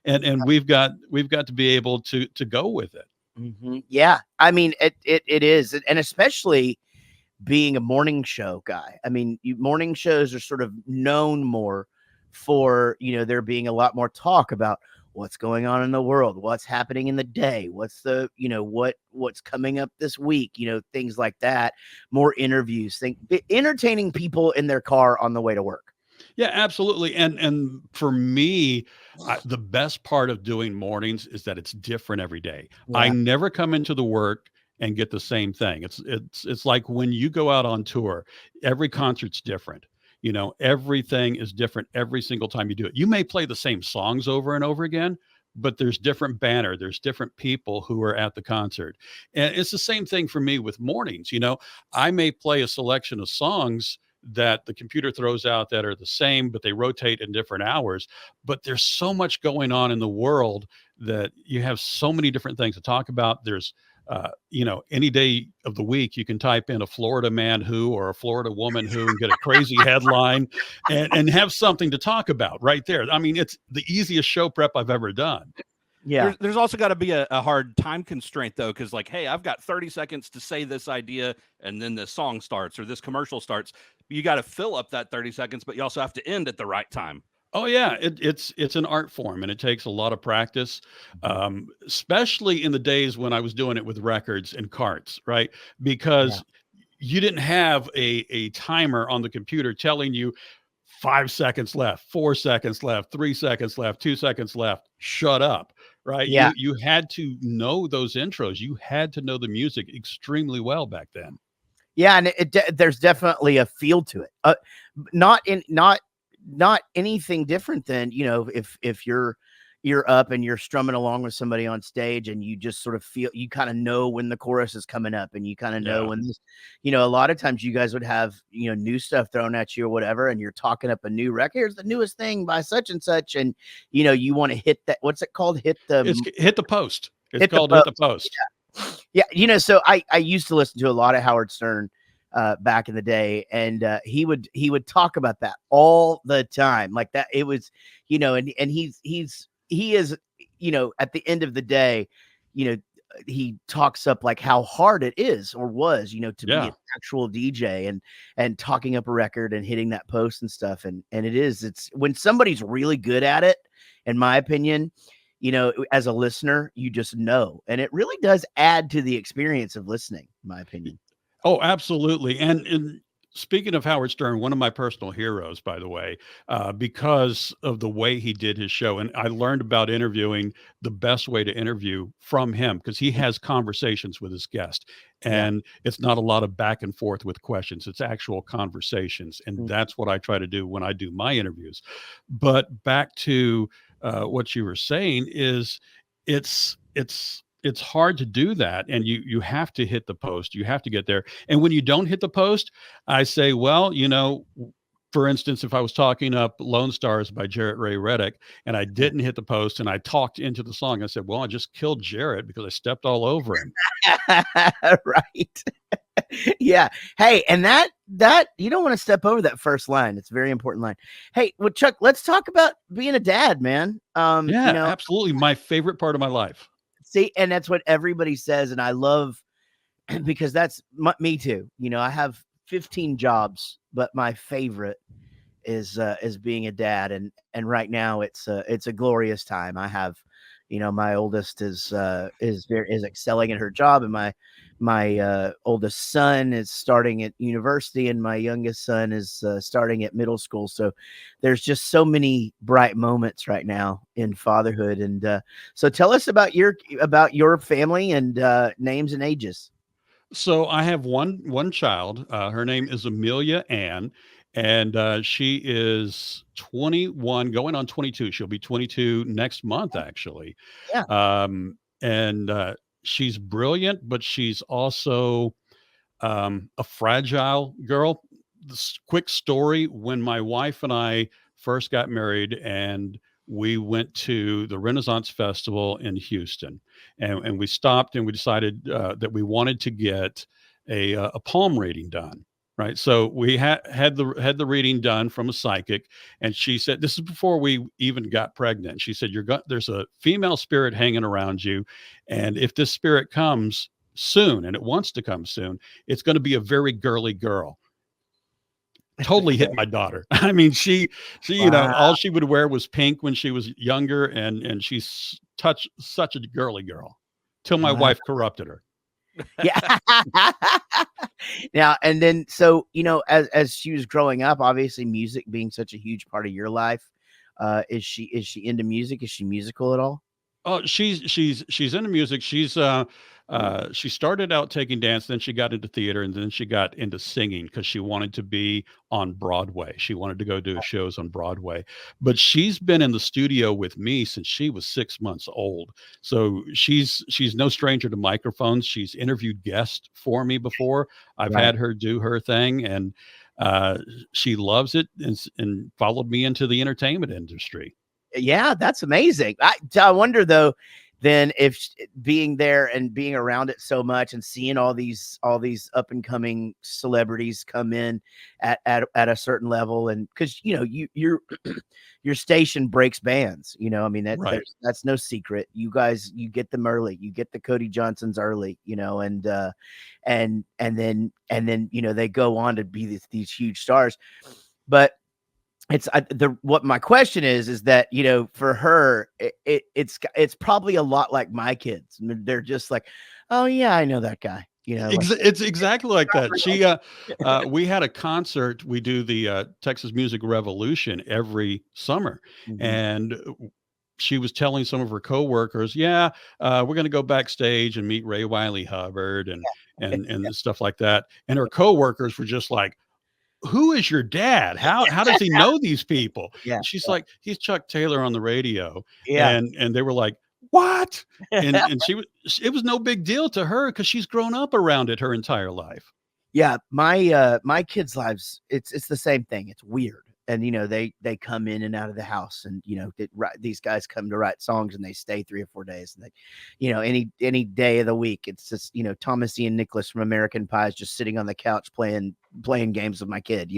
and we've got to be able to go with it. Mm-hmm. Yeah. I mean, it is. And especially being a morning show guy. I mean, morning shows are sort of known more for, there being a lot more talk about what's going on in the world, what's happening in the day, what's the, what's coming up this week, things like that, more interviews, entertaining people in their car on the way to work. Yeah, absolutely. And for me, the best part of doing mornings is that it's different every day. Yeah. I never come into the work and get the same thing. It's like when you go out on tour, every concert's different. Everything is different every single time you do it. You may play the same songs over and over again, but there's different banner. There's different people who are at the concert. And it's the same thing for me with mornings. I may play a selection of songs that the computer throws out that are the same, but they rotate in different hours. But there's so much going on in the world that you have so many different things to talk about. There's any day of the week, you can type in a Florida man who or a Florida woman who and get a crazy headline and have something to talk about right there. I mean, it's the easiest show prep I've ever done. Yeah. There's also got to be a hard time constraint though, because like, hey, I've got 30 seconds to say this idea, and then this song starts or this commercial starts. You got to fill up that 30 seconds, but you also have to end at the right time. Oh yeah, it's an art form, and it takes a lot of practice, especially in the days when I was doing it with records and carts, right? Because you didn't have a timer on the computer telling you 5 seconds left, 4 seconds left, 3 seconds left, 2 seconds left. Shut up, right? Yeah. You had to know those intros. You had to know the music extremely well back then. Yeah, and there's definitely a feel to it. Not anything different than, you know, if you're up and you're strumming along with somebody on stage and you just sort of feel, you kind of know when the chorus is coming up, and you kind of know when this, you know, a lot of times you guys would have, you know, new stuff thrown at you or whatever, and you're talking up a new record. Here's the newest thing by such and such, and you know, you want to hit that, what's it called? Hit the post. It's called hit the post. Yeah, you know, so I used to listen to a lot of Howard Stern back in the day, and he would talk about that all the time, like that. It was, you know, and he is, you know, at the end of the day, you know, he talks up like how hard it is or was, you know, to be an actual DJ and talking up a record and hitting that post and stuff. And it's when somebody's really good at it, in my opinion, you know, as a listener, you just know, and it really does add to the experience of listening, in my opinion. Oh, absolutely. And speaking of Howard Stern, one of my personal heroes, by the way, because of the way he did his show. And I learned about interviewing, the best way to interview from him, because he has conversations with his guest. And it's not a lot of back and forth with questions. It's actual conversations. And that's what I try to do when I do my interviews. But back to what you were saying is it's hard to do that, and you have to hit the post. You have to get there. And when you don't hit the post, I say, well, you know, for instance, if I was talking up Lone Stars by Jaret Reddick and I didn't hit the post and I talked into the song, I said, well, I just killed Jaret because I stepped all over him. Right. Yeah. Hey, and that you don't want to step over that first line. It's a very important line. Hey, well, Chuck, let's talk about being a dad, man. Yeah, you know, absolutely. My favorite part of my life. See, and that's what everybody says, and I love, because that's me too. You know, I have 15 jobs, but my favorite is being a dad, and right now it's a glorious time. I have, you know, my oldest is excelling at her job, and my oldest son is starting at university, and my youngest son is starting at middle school. So there's just so many bright moments right now in fatherhood. And so tell us about your family and names and ages. So I have one child. Her name is Amelia Ann, and she is 21, going on 22. She'll be 22 next month, actually. Yeah. And she's brilliant, but she's also a fragile girl. This quick story: when my wife and I first got married, and we went to the Renaissance Festival in Houston, and we stopped and we decided that we wanted to get a palm reading done. Right. So we had the reading done from a psychic. And she said, this is before we even got pregnant. She said, there's a female spirit hanging around you. And if this spirit comes soon, and it wants to come soon, it's going to be a very girly girl. Totally hit my daughter. I mean, she, wow. You know, all she would wear was pink when she was younger. And she's such a girly girl till my wife corrupted her. Yeah. Now, and then, so, you know, as she was growing up, obviously music being such a huge part of your life, is she into music? Is she musical at all? Oh, she's into music. She started out taking dance, then she got into theater, and then she got into singing because she wanted to be on Broadway. She wanted to go do shows on Broadway. But she's been in the studio with me since she was 6 months old. So she's no stranger to microphones. She's interviewed guests for me before. I've had her do her thing, and she loves it, and followed me into the entertainment industry. Yeah, that's amazing. I wonder though, then if being there and being around it so much and seeing all these up and coming celebrities come in at a certain level, and because your station breaks bands, I mean that's no secret. You guys, you get them early, you get the Cody Johnsons early, and then they go on to be these huge stars. But what my question is that, for her, it's probably a lot like my kids. They're just like, oh yeah, I know that guy. It's exactly like that. She, we had a concert. We do the Texas Music Revolution every summer, and she was telling some of her coworkers, we're going to go backstage and meet Ray Wiley Hubbard and stuff like that. And her coworkers were just like, who is your dad? How does he know these people? Yeah. She's like, he's Chuck Taylor on the radio. Yeah. And they were like, what? And it was no big deal to her because she's grown up around it her entire life. Yeah. My kids' lives, it's the same thing. It's weird. And, they come in and out of the house, and, these guys come to write songs, and they stay 3 or 4 days. And they, any day of the week, it's just, Thomas Ian Nicholas from American Pie is just sitting on the couch playing games with my kid,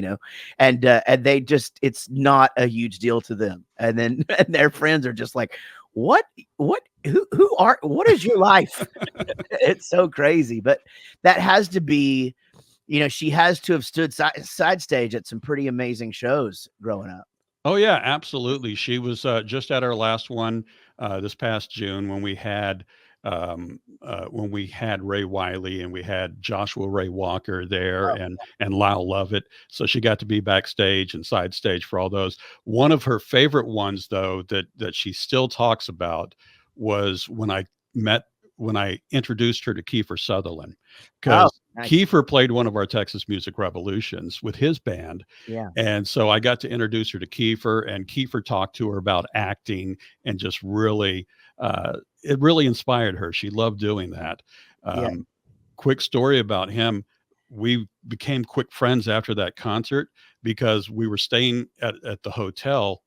and they just, it's not a huge deal to them. And then and their friends are just like, what is your life? It's so crazy. But that has to be, she has to have stood side stage at some pretty amazing shows growing up. Oh yeah, absolutely. She was just at our last one this past June when we had Ray Wiley, and we had Joshua Ray Walker there, and Lyle Lovett. So she got to be backstage and side stage for all those. One of her favorite ones, though, that she still talks about was when I introduced her to Kiefer Sutherland, because Kiefer played one of our Texas Music Revolutions with his band. Yeah. And so I got to introduce her to Kiefer, and Kiefer talked to her about acting, and just really, it really inspired her. She loved doing that. Quick story about him. We became quick friends after that concert because we were staying at the hotel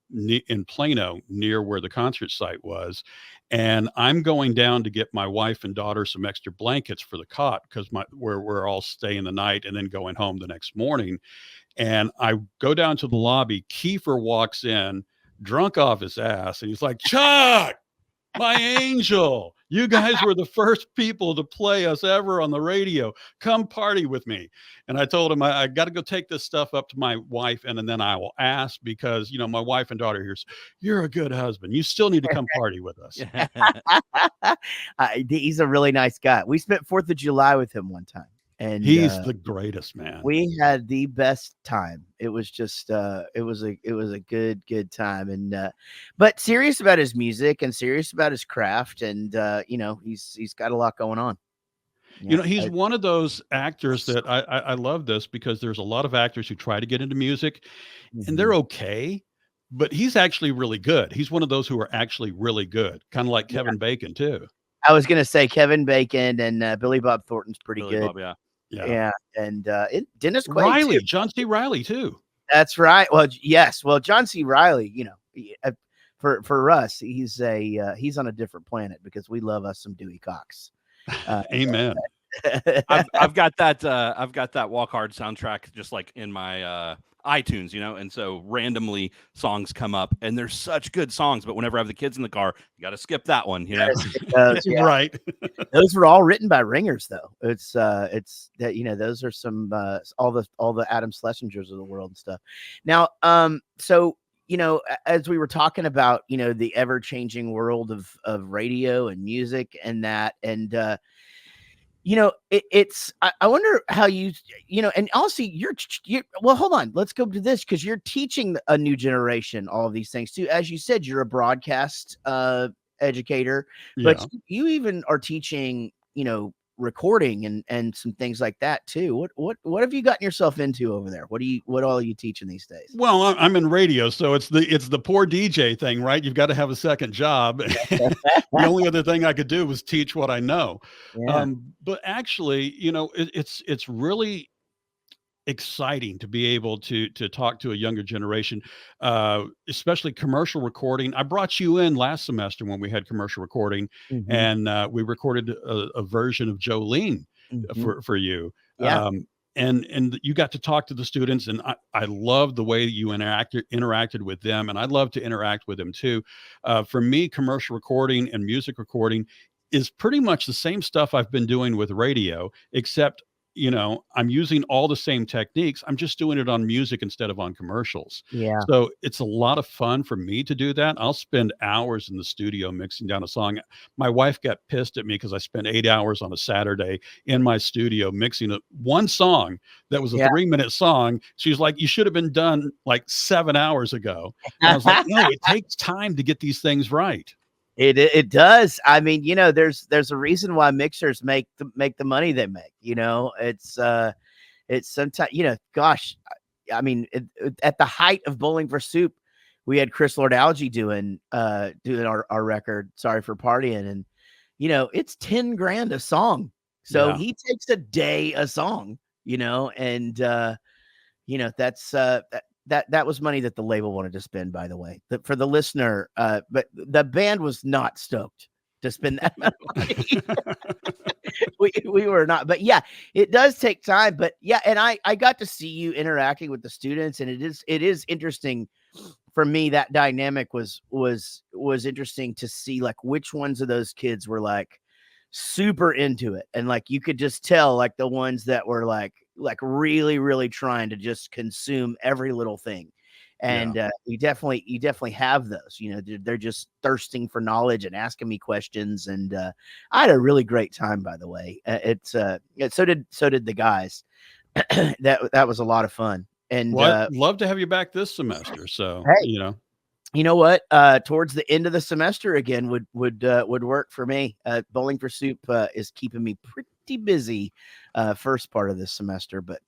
in Plano near where the concert site was. And I'm going down to get my wife and daughter some extra blankets for the cot because we're all staying the night and then going home the next morning. And I go down to the lobby. Kiefer walks in, drunk off his ass, and he's like, Chuck, my angel, you guys were the first people to play us ever on the radio. Come party with me. And I told him, I got to go take this stuff up to my wife, and then I will ask, because, my wife and daughter here, you're a good husband. You still need to come party with us. He's a really nice guy. We spent 4th of July with him one time. And he's the greatest, man. We had the best time. It was just, it was a good time. And, but serious about his music and serious about his craft. And, he's got a lot going on. He's one of those actors that I love this, because there's a lot of actors who try to get into music and they're okay, but he's actually really good. He's one of those who are actually really good. Kind of like Kevin Bacon too. I was going to say Kevin Bacon and Billy Bob Thornton's pretty good. Bob, yeah. And Dennis Quaid Riley, too. John C. Riley too. That's right. Well, yes. Well, John C. Riley, for us, he's on a different planet, because we love us some Dewey Cox. Amen. I've got that Walk Hard soundtrack just like in my iTunes, and so randomly songs come up, and they're such good songs, but whenever I have the kids in the car, you got to skip that one, Right. Those were all written by ringers, though. It's that, those are some all the Adam Schlesingers of the world and stuff. Now, so as we were talking about, the ever-changing world of radio and music and that, and I wonder how and also you're well, hold on, let's go to this, because you're teaching a new generation all of these things too. As you said, you're a broadcast educator, but you even are teaching, recording and some things like that too. What have you gotten yourself into over there? What all are you teaching these days? Well, I'm in radio, so it's the poor DJ thing, right? You've got to have a second job. The only other thing I could do was teach what I know. Yeah. But actually, it's really exciting to be able to talk to a younger generation, especially commercial recording. I brought you in last semester when we had commercial recording, Mhm. and we recorded a version of Jolene Mhm. for you. Yeah. And you got to talk to the students, and I love the way you interacted with them, and I'd love to interact with them too. For me, commercial recording and music recording is pretty much the same stuff I've been doing with radio, except I'm using all the same techniques. I'm just doing it on music instead of on commercials. Yeah. So it's a lot of fun for me to do that. I'll spend hours in the studio mixing down a song. My wife got pissed at me because I spent 8 hours on a Saturday in my studio mixing one song that was a Yeah. 3-minute song. She's like, you should have been done like 7 hours ago. And I was like, no, it takes time to get these things right. It does. I mean, there's a reason why mixers make the money they make. It's sometimes, gosh, I mean, at the height of Bowling for Soup, we had Chris Lord Algae doing our record, Sorry for Partying, and it's 10 grand a song. So Yeah. he takes a day a song, and that's that was money that the label wanted to spend, by the way, for the listener. But the band was not stoked to spend that amount of money. we were not, but yeah, it does take time. But yeah, and I got to see you interacting with the students, and it is interesting for me. That dynamic was interesting to see, like, which ones of those kids were like super into it, and like you could just tell, like, the ones that were like really, really trying to just consume every little thing. And you definitely have those. They're just thirsting for knowledge and asking me questions. And I had a really great time, by the way. So did the guys. that was a lot of fun. And well, I'd love to have you back this semester. So hey, you know what? Towards the end of the semester again would work for me. Bowling for Soup is keeping me pretty busy first part of this semester. But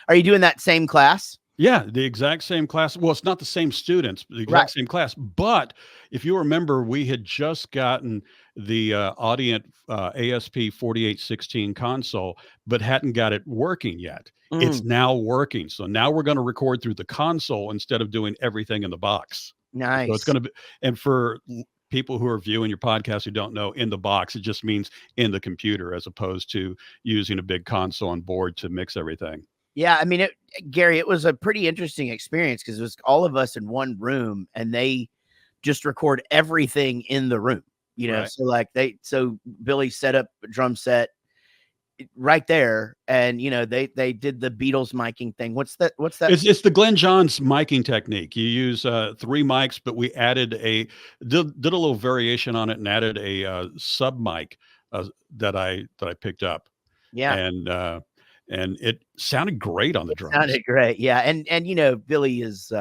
are you doing that same class? Yeah, the exact same class. Well, it's not the same students, but the exact same class. But if you remember, we had just gotten the Audient ASP 4816 console, but hadn't got it working yet. It's now working. So now we're going to record through the console instead of doing everything in the box. Nice. So it's going to be, and for people who are viewing your podcast who don't know, in the box, it just means in the computer, as opposed to using a big console and board to mix everything. Yeah, I mean, Gary, it was a pretty interesting experience because it was all of us in one room, and they just record everything in the room. Right. So Billy set up a drum set right there, and they did the Beatles miking thing. What's that? It's the Glenn Johns miking technique. You use 3 mics, but we added did a little variation on it and added a sub mic that I picked up. Yeah. And it sounded great on the drums. Sounded great. Yeah. And Billy is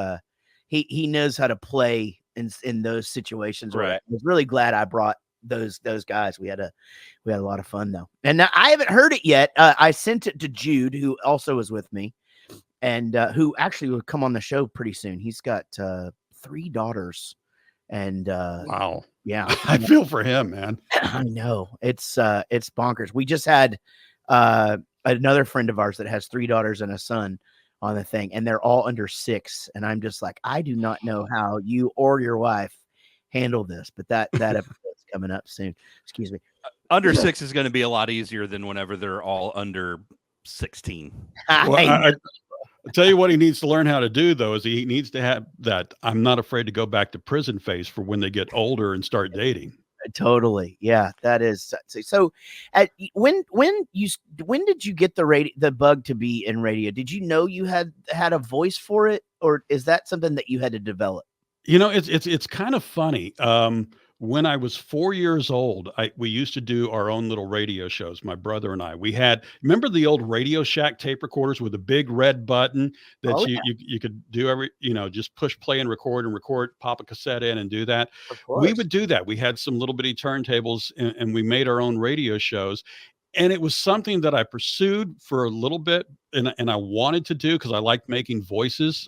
he knows how to play in those situations. Right. I was really glad I brought those guys. We had a lot of fun though. And now, I haven't heard it yet. I sent it to Jude, who also was with me, and who actually will come on the show pretty soon. He's got 3 daughters. And wow. Yeah. I feel for him, man. I know. It's bonkers. We just had another friend of ours that has 3 daughters and a son on the thing, and they're all under 6. And I'm just like, I do not know how you or your wife handle this, but that episode's coming up soon. Excuse me. Under 6 is going to be a lot easier than whenever they're all under 16. Well, I tell you what he needs to learn how to do, though, is he needs to have that I'm not afraid to go back to prison phase for when they get older and start dating. Totally. Yeah, that is. So when did you get the bug to be in radio? Did you know you had a voice for it, or is that something that you had to develop? It's kind of funny. When I was 4 years old, we used to do our own little radio shows, my brother and I. Remember the old Radio Shack tape recorders with a big red button that you could do just push play and record, pop a cassette in and do that. We would do that. We had some little bitty turntables and we made our own radio shows. And it was something that I pursued for a little bit, and I wanted to do because I liked making voices.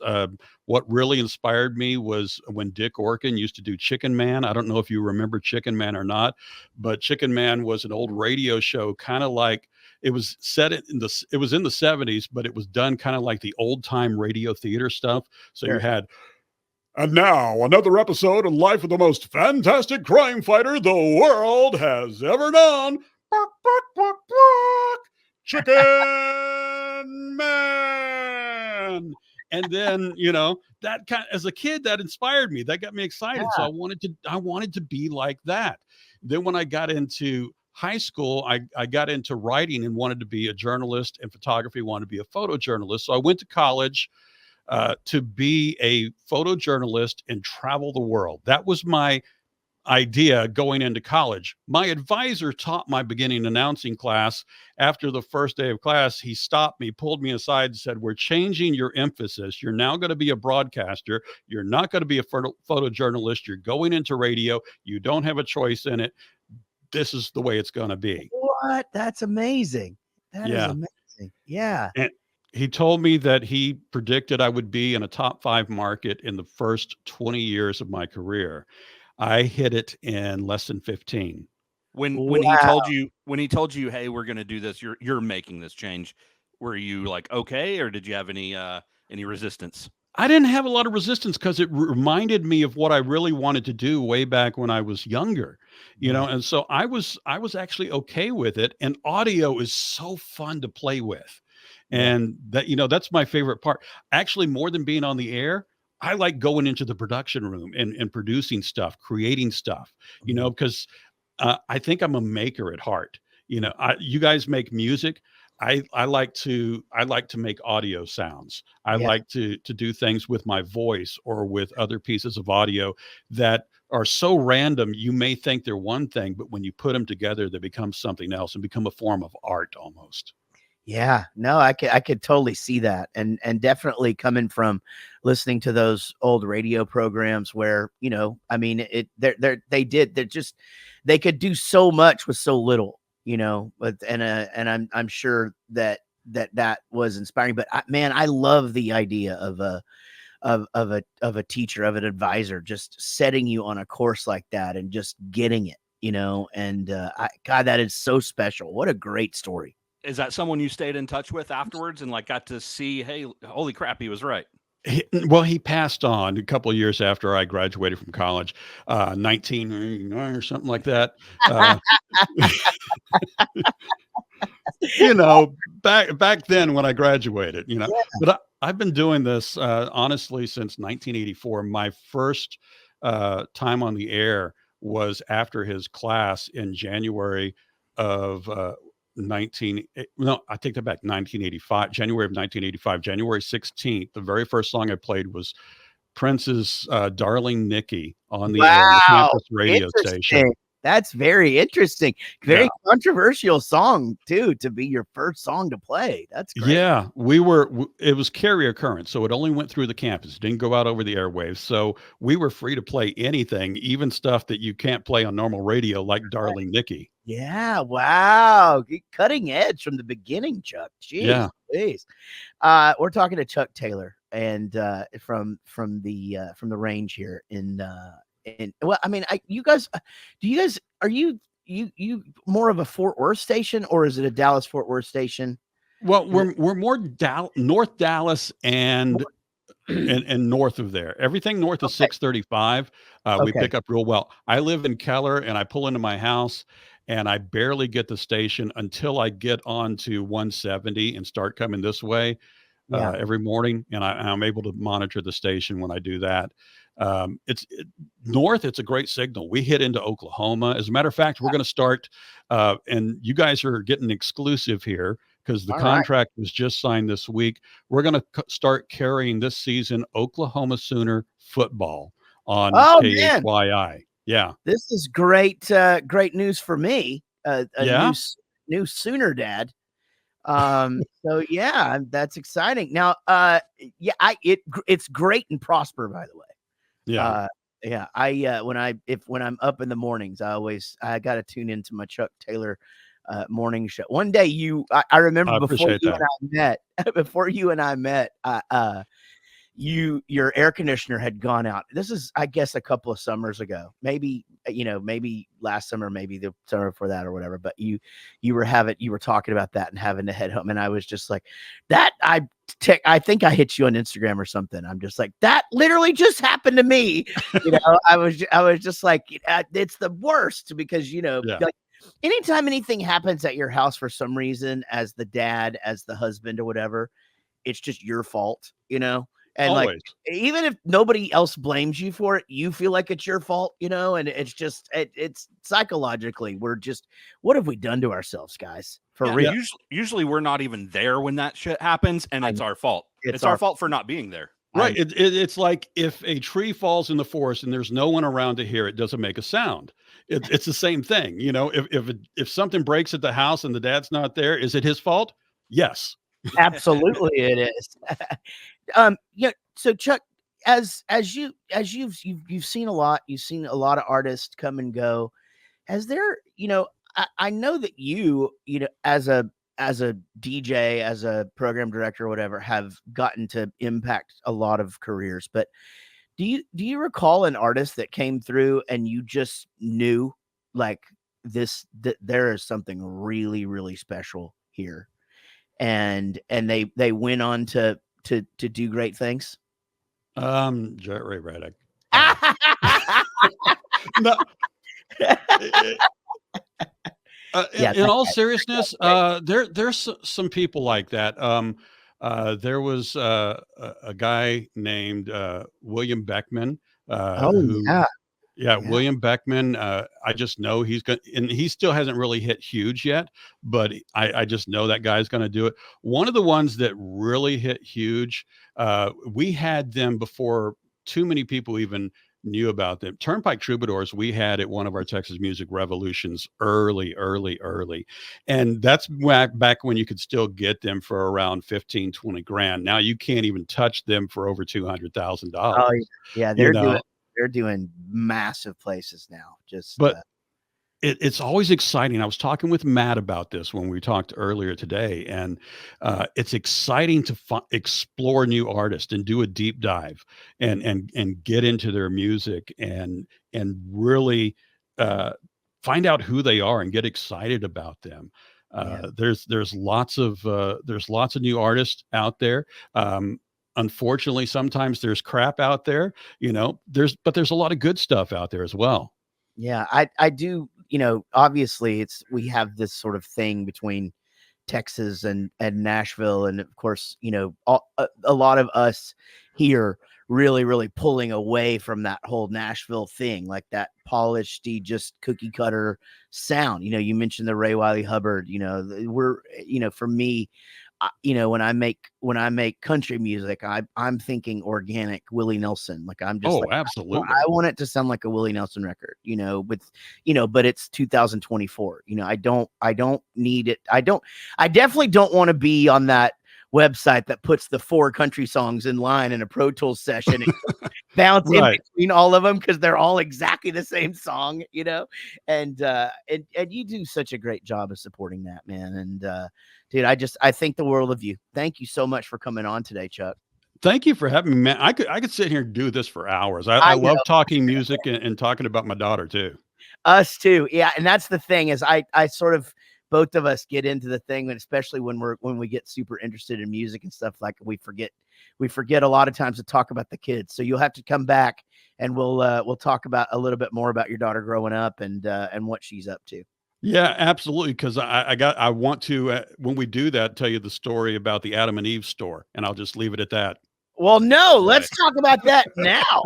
What really inspired me was when Dick Orkin used to do Chicken Man. I don't know if you remember Chicken Man or not, but Chicken Man was an old radio show, kind of like it was set in it was in the 70s, but it was done kind of like the old time radio theater stuff. So you had, and now another episode of Life of the most fantastic crime fighter the world has ever known. Bark, bark, bark, bark. Chicken Man. And then, that as a kid, that inspired me. That got me excited. So I wanted to be like that. Then when I got into high school, I got into writing and wanted to be a journalist, and photography, wanted to be a photojournalist. So I went to college to be a photojournalist and travel the world. That was my idea going into college. My advisor taught my beginning announcing class. After the first day of class, he stopped me, pulled me aside, and said, "We're changing your emphasis. You're now going to be a broadcaster. You're not going to be a photojournalist. You're going into radio. You don't have a choice in it. This is the way it's going to be." What? That's amazing. That is amazing. Yeah. And he told me that he predicted I would be in a top 5 market in the first 20 years of my career. I hit it in less than 15. When he told you, "Hey, we're going to do this. You're making this change." Were you like, okay, or did you have any resistance? I didn't have a lot of resistance because it reminded me of what I really wanted to do way back when I was younger, and so I was actually okay with it. And audio is so fun to play with. And that, that's my favorite part. Actually, more than being on the air, I like going into the production room and producing stuff, creating stuff, because I think I'm a maker at heart. You guys make music. I like to make audio sounds. I like to do things with my voice or with other pieces of audio that are so random. You may think they're one thing, but when you put them together, they become something else and become a form of art almost. Yeah, no, I could totally see that. And definitely coming from listening to those old radio programs where, I mean, they could do so much with so little, but, and I'm sure that was inspiring, but I love the idea of a teacher, of an advisor, just setting you on a course like that and just getting it, and, God, that is so special. What a great story. Is that someone you stayed in touch with afterwards and got to see, hey, holy crap, he was right? He passed on a couple of years after I graduated from college, 1999 or something like that. Back then when I graduated, but I've been doing this, honestly, since 1984. My first time on the air was after his class in January of, I take that back, 1985, January of 1985, January 16th. The very first song I played was Prince's Darling Nikki on the air, on the campus radio station. That's very interesting. Very controversial song too, to be your first song to play. That's great. Yeah, it was carrier current, so it only went through the campus. It didn't go out over the airwaves. So we were free to play anything, even stuff that you can't play on normal radio, like Darling Nikki. Yeah. Wow. Cutting edge from the beginning, Chuck. Jeez. Please. We're talking to Chuck Taylor and from the range here well, I mean, are you guys are you more of a Fort Worth station, or is it a Dallas Fort Worth station? Well, we're more North Dallas and north of there. Everything north of 635, we pick up real well. I live in Keller, and I pull into my house, and I barely get the station until I get on to 170 and start coming this way every morning, and I'm able to monitor the station when I do that. North, it's a great signal. We hit into Oklahoma. As a matter of fact, we're going to start, and you guys are getting exclusive here because the contract was just signed this week. We're going to start carrying this season Oklahoma Sooner football on KHYI. Yeah, this is great. Great news for me. New Sooner dad. So yeah, that's exciting. Now, it's great and Prosper, by the way. Yeah. When I'm up in the mornings, I got to tune into my Chuck Taylor morning show. One day I remember before you and I met, your air conditioner had gone out. This is, I guess, a couple of summers ago, maybe last summer, maybe the summer before that or whatever. But you were talking about that and having to head home, and I was just like, that. I think I hit you on Instagram or something. I'm just like, that literally just happened to me. I was just like, it's the worst because like anytime anything happens at your house for some reason, as the dad, as the husband or whatever, it's just your fault, And Always. like, even if nobody else blames you for it, you feel like it's your fault, and it's just, it's psychologically, what have we done to ourselves, guys? For real. Usually we're not even there when that shit happens, and it's our fault. It's our fault for not being there. Right. It's like if a tree falls in the forest and there's no one around to hear it, doesn't make a sound. It's the same thing. If something breaks at the house and the dad's not there, is it his fault? Yes. Absolutely it is. So Chuck, as you've seen a lot of artists come and go. Has there, I know that you as a DJ, as a program director or whatever, have gotten to impact a lot of careers, but do you recall an artist that came through and you just knew like that there is something really, really special here, and they went on to do great things? Jaret Reddick. No. In all seriousness, there's some people like that. There was a guy named William Beckman. William Beckman. I just know he's going, and he still hasn't really hit huge yet, but I just know that guy's going to do it. One of the ones that really hit huge, we had them before too many people even knew about them. Turnpike Troubadours, we had at one of our Texas Music Revolutions early. And that's back when you could still get them for around 15, 20 grand. Now you can't even touch them for over $200,000. Oh yeah. They're doing massive places now. It's always exciting. I was talking with Matt about this when we talked earlier today, and it's exciting to explore new artists and do a deep dive and get into their music and really find out who they are and get excited about them. There's lots of new artists out there. Unfortunately, sometimes there's crap out there. But there's a lot of good stuff out there as well. Yeah, I do. Obviously we have this sort of thing between Texas and Nashville. And of course, a lot of us here really, really pulling away from that whole Nashville thing, like that polished, just cookie cutter sound. You mentioned the Ray Wiley Hubbard, for me, when I make country music, I'm thinking organic Willie Nelson. Like I'm just absolutely. I want it to sound like a Willie Nelson record, but it's 2024. I don't need it. I definitely don't want to be on that website that puts the 4 country songs in line in a Pro Tools session and bounce in between all of them because they're all exactly the same song, and you do such a great job of supporting that, man. And dude, I think the world of you. Thank you so much for coming on today, Chuck. Thank you for having me, man. I could sit here and do this for hours. I love talking music and talking about my daughter too. Us too. Yeah. And that's the thing is I sort of, both of us get into the thing, and especially when we get super interested in music and stuff, like we forget a lot of times to talk about the kids. So you'll have to come back and we'll talk about a little bit more about your daughter growing up and what she's up to. Yeah, absolutely. Because I want to, when we do that, tell you the story about the Adam and Eve store, and I'll just leave it at that. Well, no, let's talk about that now.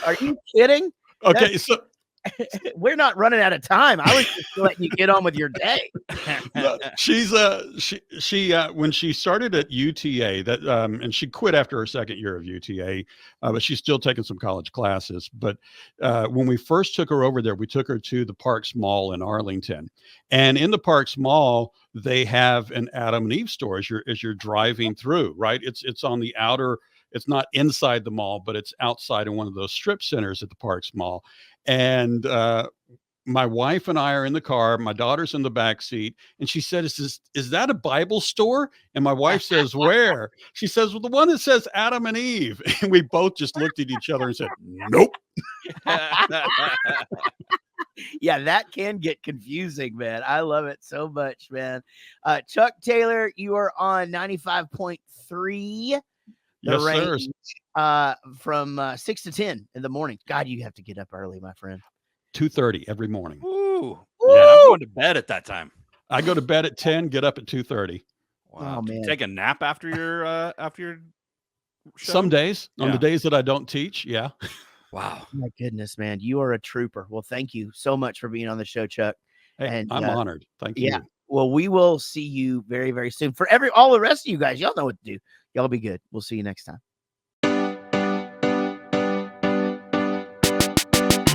Are you kidding? Okay, so we're not running out of time. I was just letting you get on with your day. She's she when she started at UTA, that and she quit after her second year of UTA, but she's still taking some college classes. But when we first took her over there, we took her to the Parks Mall in Arlington, and in the Parks Mall they have an Adam and Eve store as you're driving through. Right, it's on the outer. It's not inside the mall, but it's outside in one of those strip centers at the Parks Mall. And my wife and I are in the car. My daughter's in the back seat. And she said, is that a Bible store? And my wife says, where? She says, well, the one that says Adam and Eve. And we both just looked at each other and said, nope. Yeah, that can get confusing, man. I love it so much, man. Chuck Taylor, you are on 95.3. Yes, range, sir. From 6 to 10 in the morning. God, you have to get up early, my friend. 2:30 every morning. Ooh. Yeah, I'm going to bed at that time. I go to bed at 10, get up at 2:30. Wow. Oh, man. Do you take a nap after your show? Some days. On the days that I don't teach, yeah. Wow. My goodness, man. You are a trooper. Well, thank you so much for being on the show, Chuck. Hey, and I'm honored. Thank you. Yeah. Well, we will see you very, very soon. For all the rest of you guys, y'all know what to do. Y'all be good. We'll see you next time.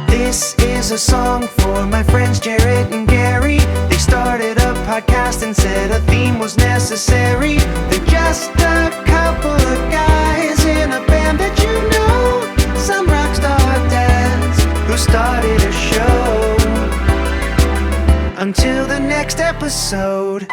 This is a song for my friends Jaret and Gary. They started a podcast and said a theme was necessary. They're just a couple of guys in a band that you know. Some rockstar dads who started a show. Until the next episode.